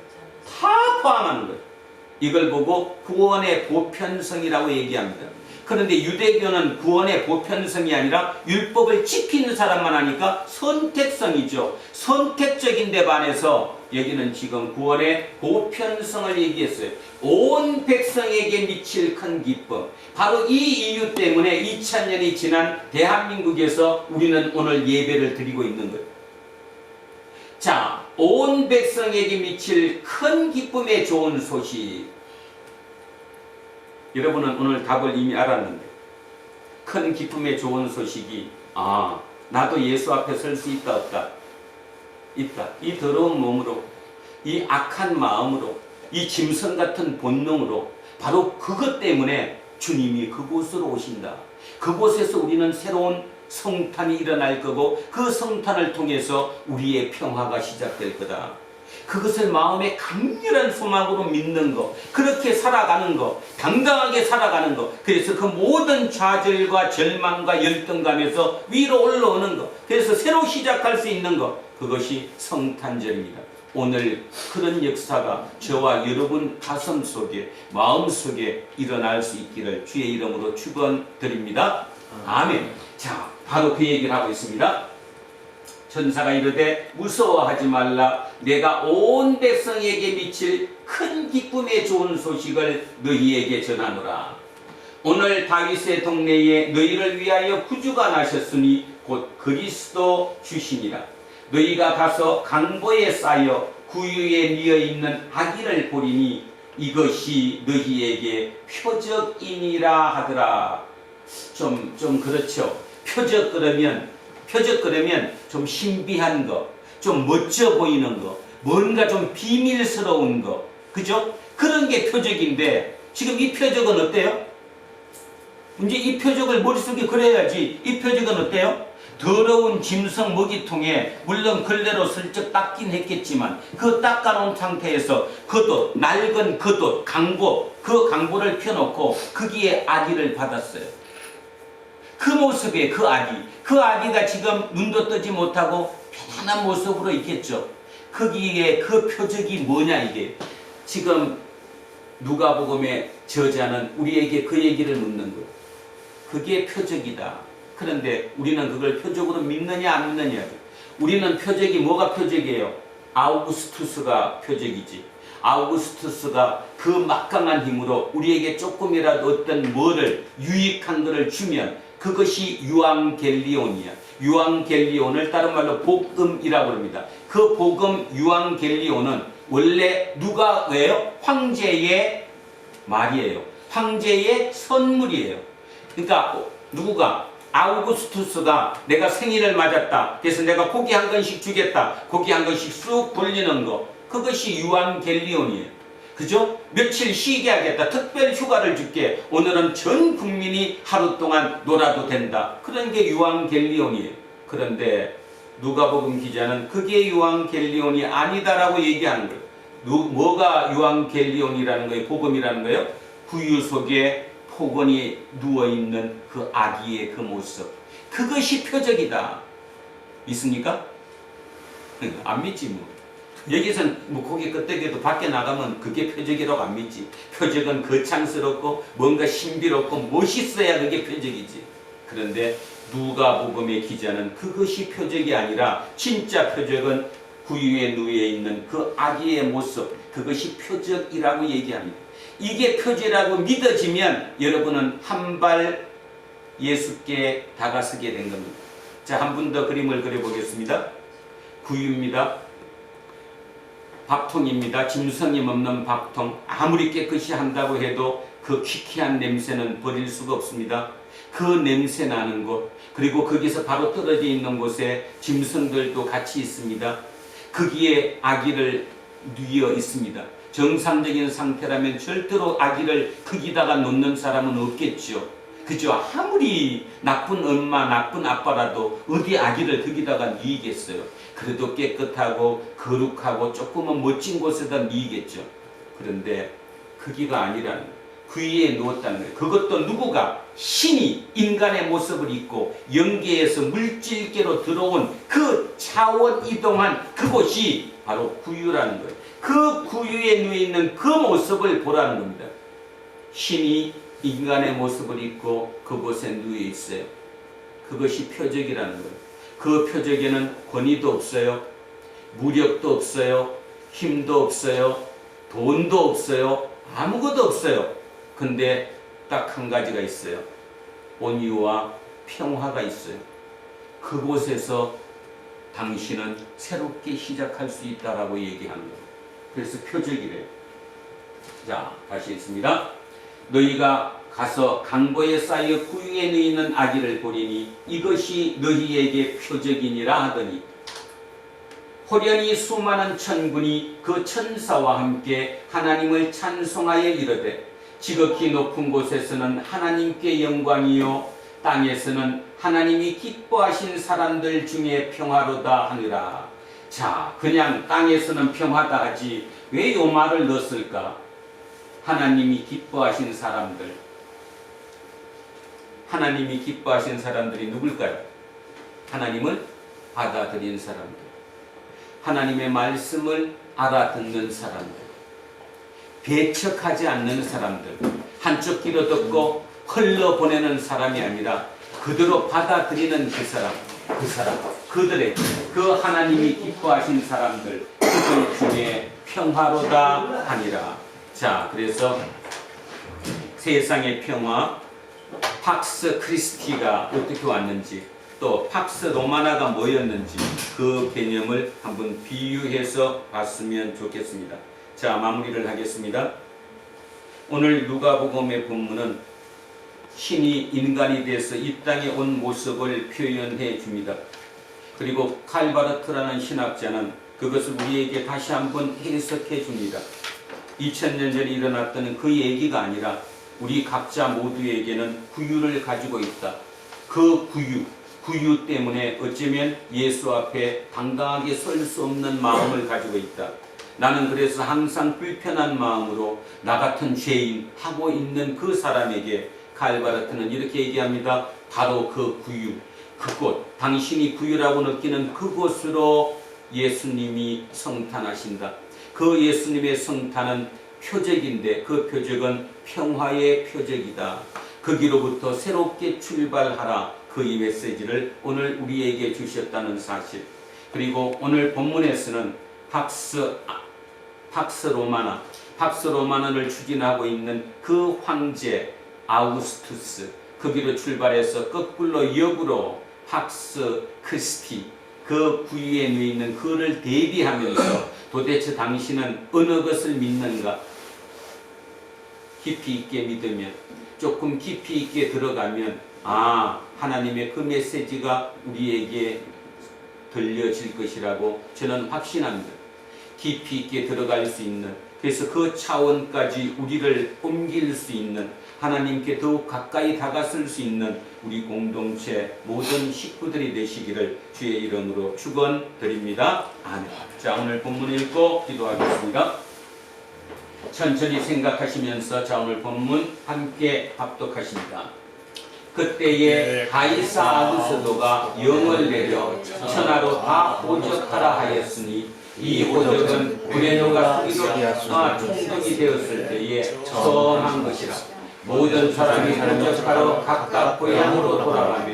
다 포함하는 거예요. 이걸 보고 구원의 보편성이라고 얘기합니다. 그런데 유대교는 구원의 보편성이 아니라 율법을 지키는 사람만 하니까 선택성이죠. 선택적인 데 반해서 여기는 지금 구원의 보편성을 얘기했어요. 온 백성에게 미칠 큰 기쁨. 바로 이 이유 때문에 2000년이 지난 대한민국에서 우리는 오늘 예배를 드리고 있는 거예요. 자, 온 백성에게 미칠 큰 기쁨의 좋은 소식. 여러분은 오늘 답을 이미 알았는데, 큰 기쁨의 좋은 소식이, 나도 예수 앞에 설 수 있다 없다? 있다. 이 더러운 몸으로, 이 악한 마음으로, 이 짐승 같은 본능으로, 바로 그것 때문에 주님이 그곳으로 오신다. 그곳에서 우리는 새로운 성탄이 일어날 거고, 그 성탄을 통해서 우리의 평화가 시작될 거다. 그것을 마음에 강렬한 소망으로 믿는 것, 그렇게 살아가는 것, 당당하게 살아가는 것, 그래서 그 모든 좌절과 절망과 열등감에서 위로 올라오는 것, 그래서 새로 시작할 수 있는 것, 그것이 성탄절입니다. 오늘 그런 역사가 저와 여러분 가슴 속에, 마음 속에 일어날 수 있기를 주의 이름으로 축원드립니다. 아멘. 자, 바로 그 얘기를 하고 있습니다. 천사가 이르되 무서워하지 말라. 내가 온 백성에게 미칠 큰 기쁨의 좋은 소식을 너희에게 전하노라. 오늘 다윗의 동네에 너희를 위하여 구주가 나셨으니 곧 그리스도 주시니라. 너희가 가서 강보에 쌓여 구유에 미어 있는 아기를 보리니 이것이 너희에게 표적이니라 하더라. 좀 그렇죠. 표적 그러면 좀 신비한 거, 좀 멋져 보이는 거, 뭔가 좀 비밀스러운 거, 그죠? 그런 게 표적인데 지금 이 표적은 어때요? 이제 이 표적을 머릿속에 그려야지. 이 표적은 어때요? 더러운 짐승 먹이통에 물론 걸레로 슬쩍 닦긴 했겠지만 그 닦아놓은 상태에서 겉옷, 낡은 겉옷, 강보, 그 강보를 펴놓고 거기에 아기를 받았어요. 그 모습에 그 아기가 지금 눈도 뜨지 못하고 편안한 모습으로 있겠죠. 거기에 그 표적이 뭐냐 이게. 지금 누가복음의 저자는 우리에게 그 얘기를 묻는 거예요. 그게 표적이다. 그런데 우리는 그걸 표적으로 믿느냐 안 믿느냐. 우리는 표적이 뭐가 표적이에요? 아우구스투스가 표적이지. 아우구스투스가 그 막강한 힘으로 우리에게 조금이라도 어떤 뭐를 유익한 것을 주면 그것이 유앙겔리온이야. 유앙겔리온을 다른 말로 복음이라고 합니다. 그 복음 유앙겔리온은 원래 누가 왜요? 황제의 말이에요. 황제의 선물이에요. 그러니까 누구가? 아우구스투스가 내가 생일을 맞았다. 그래서 내가 고기 한 건씩 주겠다. 고기 한 건씩 쑥 돌리는 거. 그것이 유앙겔리온이에요. 그죠? 며칠 쉬게 하겠다. 특별 휴가를 줄게. 오늘은 전 국민이 하루 동안 놀아도 된다. 그런 게 유앙겔리온이에요. 그런데 누가복음 기자는 그게 유앙겔리온이 아니다라고 얘기하는 거예요. 뭐가 유앙겔리온이라는 거예요? 복음이라는 거예요? 구유 속에 폭언이 누워있는 그 아기의 그 모습, 그것이 표적이다. 믿습니까? 안 믿지 뭐. 여기선 뭐 고개 끄덕여도 밖에 나가면 그게 표적이라고 안 믿지. 표적은 거창스럽고 뭔가 신비롭고 멋있어야 그게 표적이지. 그런데 누가복음의 기자는 그것이 표적이 아니라 진짜 표적은 구유에 누워 있는 그 아기의 모습, 그것이 표적이라고 얘기합니다. 이게 표적이라고 믿어지면 여러분은 한 발 예수께 다가서게 된 겁니다. 자, 한 분 더 그림을 그려보겠습니다. 구유입니다. 밥통입니다. 짐승이 없는 밥통. 아무리 깨끗이 한다고 해도 그 퀴퀴한 냄새는 버릴 수가 없습니다. 그 냄새 나는 곳, 그리고 거기서 바로 떨어져 있는 곳에 짐승들도 같이 있습니다. 거기에 아기를 누워 있습니다. 정상적인 상태라면 절대로 아기를 거기다가 놓는 사람은 없겠죠. 그죠? 아무리 나쁜 엄마, 나쁜 아빠라도 어디 아기를 거기다가 누이겠어요. 그래도 깨끗하고 거룩하고 조금은 멋진 곳에다 누이겠죠. 그런데 거기가 아니라는 거예요. 그 위에 누웠다는 거예요. 그것도 누구가? 신이 인간의 모습을 입고 영계에서 물질계로 들어온 그 차원 이동한 그곳이 바로 구유라는 거예요. 그 구유에 누워 있는 그 모습을 보라는 겁니다. 신이 인간의 모습을 입고 그곳에 누워 있어요. 그것이 표적이라는 거예요. 그 표적에는 권위도 없어요. 무력도 없어요. 힘도 없어요. 돈도 없어요. 아무것도 없어요. 근데 딱 한 가지가 있어요. 온유와 평화가 있어요. 그곳에서 당신은 새롭게 시작할 수 있다라고 얘기하는 거예요. 그래서 표적이래요. 자, 다시 읽습니다. 너희가 가서 강보에 쌓여 구유에 누이는 아기를 보리니 이것이 너희에게 표적이니라 하더니 호련히 수많은 천군이 그 천사와 함께 하나님을 찬송하여 이르되 지극히 높은 곳에서는 하나님께 영광이요 땅에서는 하나님이 기뻐하신 사람들 중에 평화로다 하느라. 자, 그냥 땅에서는 평화다 하지 왜 요 말을 넣었을까? 하나님이 기뻐하신 사람들, 하나님이 기뻐하신 사람들이 누굴까요? 하나님을 받아들인 사람들, 하나님의 말씀을 알아듣는 사람들, 배척하지 않는 사람들, 한쪽 귀로 듣고 흘러보내는 사람이 아니라 그대로 받아들이는 그 사람, 그들의 그 하나님이 기뻐하신 사람들, 그들 중에 평화로다 하니라. 자, 그래서 세상의 평화, 팍스 크리스티가 어떻게 왔는지, 또 팍스 로마나가 뭐였는지 그 개념을 한번 비유해서 봤으면 좋겠습니다. 자, 마무리를 하겠습니다. 오늘 누가복음의 본문은 신이 인간이 돼서 이 땅에 온 모습을 표현해 줍니다. 그리고 칼바르트라는 신학자는 그것을 우리에게 다시 한번 해석해 줍니다. 2000년 전에 일어났던 그 얘기가 아니라 우리 각자 모두에게는 구유를 가지고 있다. 그 구유 때문에 어쩌면 예수 앞에 당당하게 설 수 없는 마음을 가지고 있다. 나는 그래서 항상 불편한 마음으로 나 같은 죄인 하고 있는 그 사람에게 칼바르트는 이렇게 얘기합니다. 바로 그 구유, 그곳, 당신이 구유라고 느끼는 그곳으로 예수님이 성탄하신다. 그 예수님의 성탄은 표적인데 그 표적은 평화의 표적이다. 거기로부터 새롭게 출발하라. 그 이 메시지를 오늘 우리에게 주셨다는 사실. 그리고 오늘 본문에서는 팍스 로마나를 추진하고 있는 그 황제 아우구스투스, 거기로 출발해서 거꾸로 역으로 팍스 크리스티, 그 구유에 누이는 그를 대비하면서 도대체 당신은 어느 것을 믿는가? 깊이 있게 믿으면, 조금 깊이 있게 들어가면 하나님의 그 메시지가 우리에게 들려질 것이라고 저는 확신합니다. 깊이 있게 들어갈 수 있는, 그래서 그 차원까지 우리를 옮길 수 있는, 하나님께 더욱 가까이 다가설 수 있는 우리 공동체 모든 식구들이 되시기를 주의 이름으로 축원드립니다. 아멘. 자, 오늘 본문 읽고 기도하겠습니다. 천천히 생각하시면서 자, 오늘 본문 함께 합독하십니다. 그때에 가이사 아구스도가 영을 내려 천하로 다 오적하라 하였으니 이 오적은 구레노가 수기로 총독이 되었을 때에 처음한 것이라. 모든 사람이 오적하러 각각 고향으로 돌아가며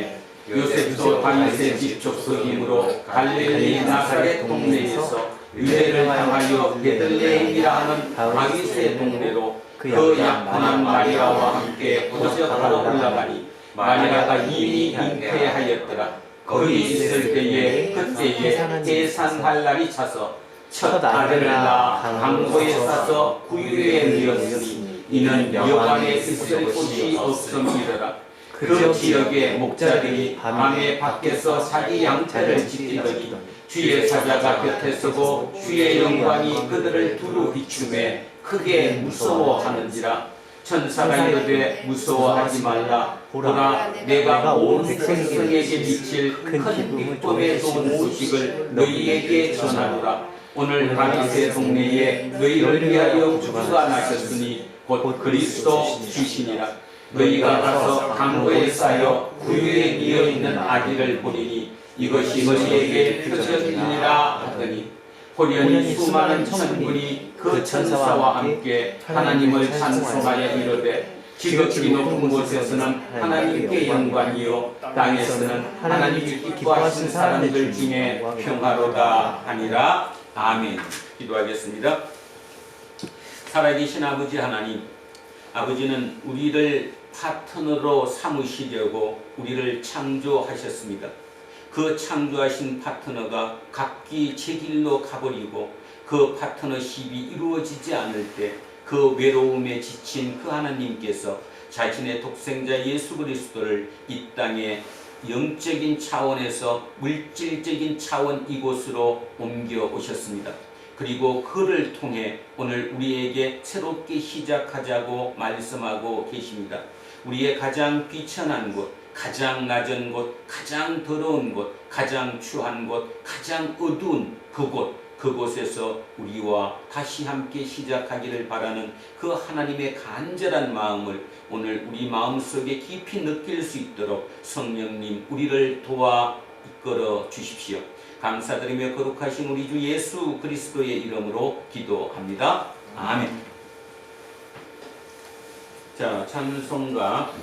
요셉도 다윗의 집 족속이므로 갈릴리 나사렛 동네에서 유대를 향하여 베들레헴이라 하는 다윗의 동네로 그 약혼한 마리아와 함께 오적하러 올라가니 마리아가 이미 잉태하였더라. 거기 있을 때에 그때에 계산할 날이 차서 첫 아들을 낳아 강고에 싸서 구유에 넣었으니 이는 여관에 있을 곳이 없음이더라. 그 지역의 목자들이 밤에 밖에서 자기 양떼를 지키더니 주의 사자가 곁에 서고 주의 영광이 그들을 두루 비추매 크게 무서워하는지라. 천사가 이르되 무서워하지 말라. 보라, 내가 온 백성에게 미칠 큰 기쁨의 좋은 소식을 너희에게 전하노라. 오늘 다윗의 동네에 너희를 위하여 구주가 나셨으니 곧 그리스도 주시니라. 너희가 가서 강고에 쌓여 구유에 이어 있는 아기를 보리니 이것이 너희에게 표적이니라 하더니 호련히 수많은 천군이 그 천사와 함께 하나님을 찬송하여 이르되 지극히 높은 곳에서는 하나님께 영광이요 땅에서는 하나님이 기뻐하신 사람들 중에 평화로다 하니라. 아멘. 기도하겠습니다. 살아계신 아버지 하나님, 아버지는 우리를 파트너로 삼으시려고 우리를 창조하셨습니다. 그 창조하신 파트너가 각기 제 길로 가버리고 그 파트너십이 이루어지지 않을 때 그 외로움에 지친 그 하나님께서 자신의 독생자 예수 그리스도를 이 땅에 영적인 차원에서 물질적인 차원 이곳으로 옮겨 오셨습니다. 그리고 그를 통해 오늘 우리에게 새롭게 시작하자고 말씀하고 계십니다. 우리의 가장 귀천한 곳, 가장 낮은 곳, 가장 더러운 곳, 가장 추한 곳, 가장 어두운 그곳에서 우리와 다시 함께 시작하기를 바라는 그 하나님의 간절한 마음을 오늘 우리 마음속에 깊이 느낄 수 있도록 성령님 우리를 도와 이끌어 주십시오. 감사드리며 거룩하신 우리 주 예수 그리스도의 이름으로 기도합니다. 아멘. 자, 찬송가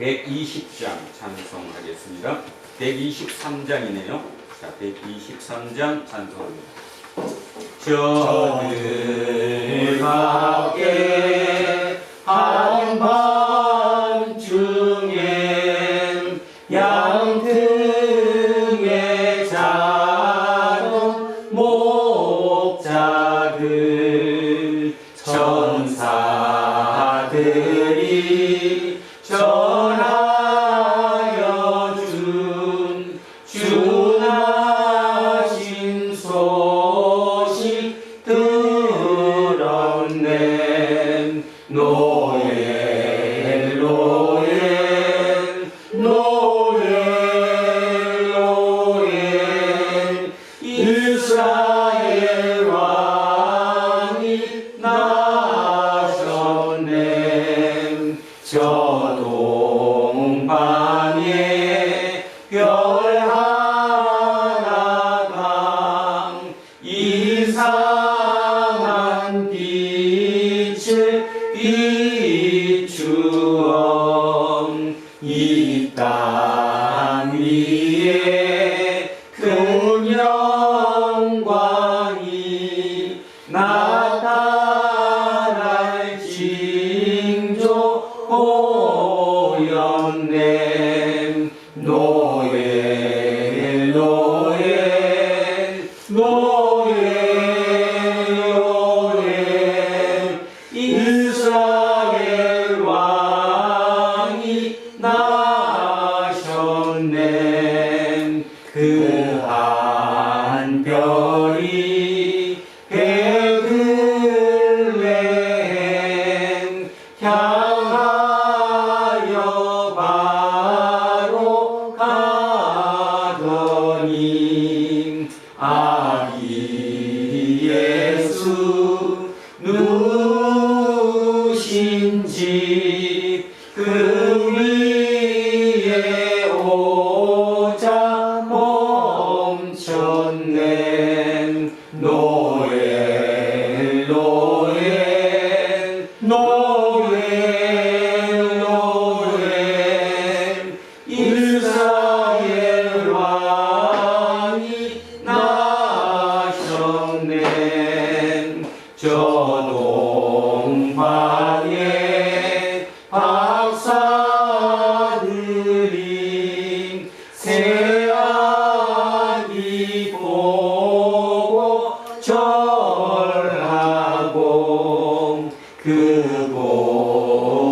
120장 찬송하겠습니다. 123장이네요. 자, 123장 찬송합니다. 저들밖에 한밤중에 양등에 자는 목자들 천사들이 전하여 준 주나신 소식 들었네. 노엘 노엘 노엘 노엘 이스라엘 왕이 나셨네. 저 동방에 별 하나가 이상한 빛을 비추어 이 땅 위에 큰 영광이 나타날 징조 보였네. 노엘 노엘 노엘 노엘 이스라엘 왕이 나셨네. 그 한 별이 베들레헴 향하여 바로 가더니 아기 예수 누우신 집 그 위에 오자 멈췄네. 노엘 노엘 노엘 노엘 이스라엘 왕이 나셨네. 저 동방에 박사들이 새아기 보고 절하고 그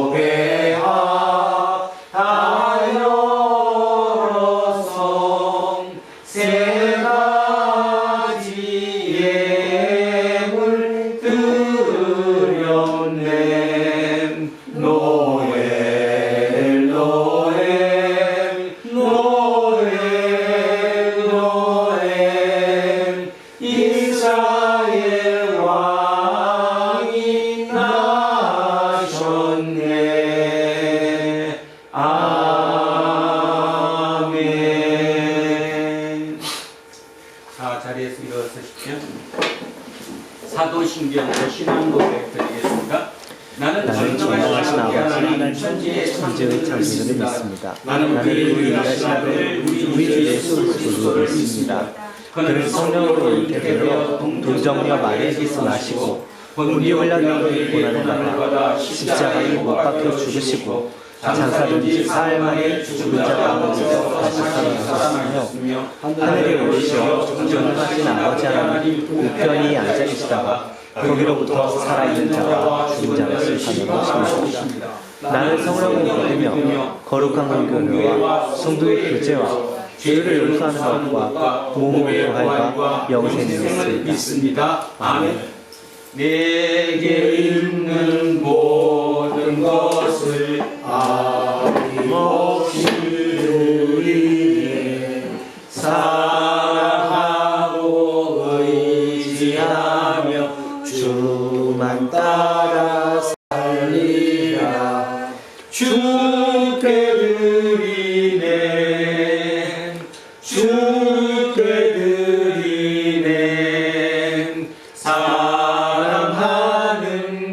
보배하 다 열어서 세 가지 예물 드렸네. 노엘 노엘 노엘 노엘 이스라엘 왕이 나셨네. 아멘. 자, 자리에서 일어서십시오. 사도신경 신앙 고백 드리겠습니다. 나는 전능하신 아버지 하나님 천지의 창조를 믿습니다. 나는 나는 유일하신 아들 우리 주 예수 그리스도를 믿습니다. 그는 성령으로 잉태되어 동정녀 마리에 기승하시고 본디오 빌라도의 고난을 받아 십자가에 못 박혀 죽으시고 장사된 4일 만에 죽은 자 가운데서 다시 살아나셨으며 하늘에 오르시어 전능하신 아버지 하나님 우편히 앉아 계시다가 거기로부터 살아있는 자와 죽은 자를 심판하러 오십니다. 나는 성령을 믿으며 거룩한 공교회와 성도의 교제와 죄를 용서하는 것과 몸의 부활과 영생을 믿습니다. 아멘. 내게 있는 모든 것을 아리 힘없이 누리네 사랑하고 의지하며 주만 따라 살리라 주께 드리네 주께 드리네 사랑하는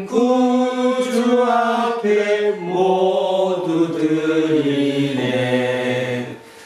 구주 앞에 모두 드리네.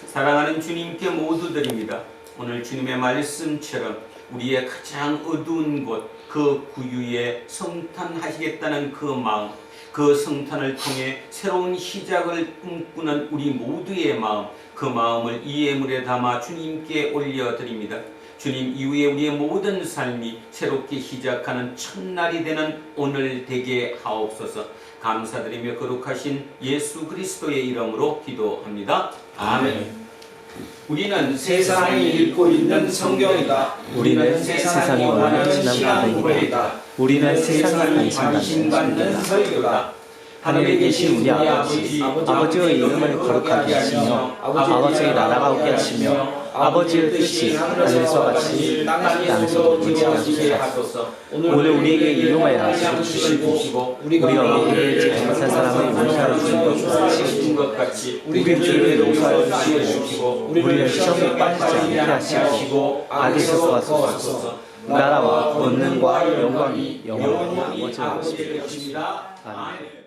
사랑하는 주님께 모두 드립니다. 오늘 주님의 말씀처럼 우리의 가장 어두운 곳, 그 구유에 성탄하시겠다는 그 마음, 그 성탄을 통해 새로운 시작을 꿈꾸는 우리 모두의 마음, 그 마음을 이 예물에 담아 주님께 올려드립니다. 주님 이후에 우리의 모든 삶이 새롭게 시작하는 첫날이 되는 오늘 되게 하옵소서. 감사드리며 거룩하신 예수 그리스도의 이름으로 기도합니다. 아멘. 우리는 세상이 읽고 있는 성경이다. 우리는 세상이 원하는 지난번이다. 우리는 세상에 관심 받는 설교다. 하늘에 계신 우리 아버지의 이름을 거룩하게 하시며 아버지의 나라가 오게 하시며 아버지의 뜻이 하늘에서 같이 땅에서도 이루어지게 하소서. 오늘 우리에게 일용할 양식을 주시고 우리가 우리에게 잘못한 사람을 용서해 주신 것 같이 우리에게 용서해 주시고 우리를 시험에 빠지지 않게 하시고 악에서 도와주소서. 나라와 권능과 영광이 영원히 아버지의 것입니다. 아멘.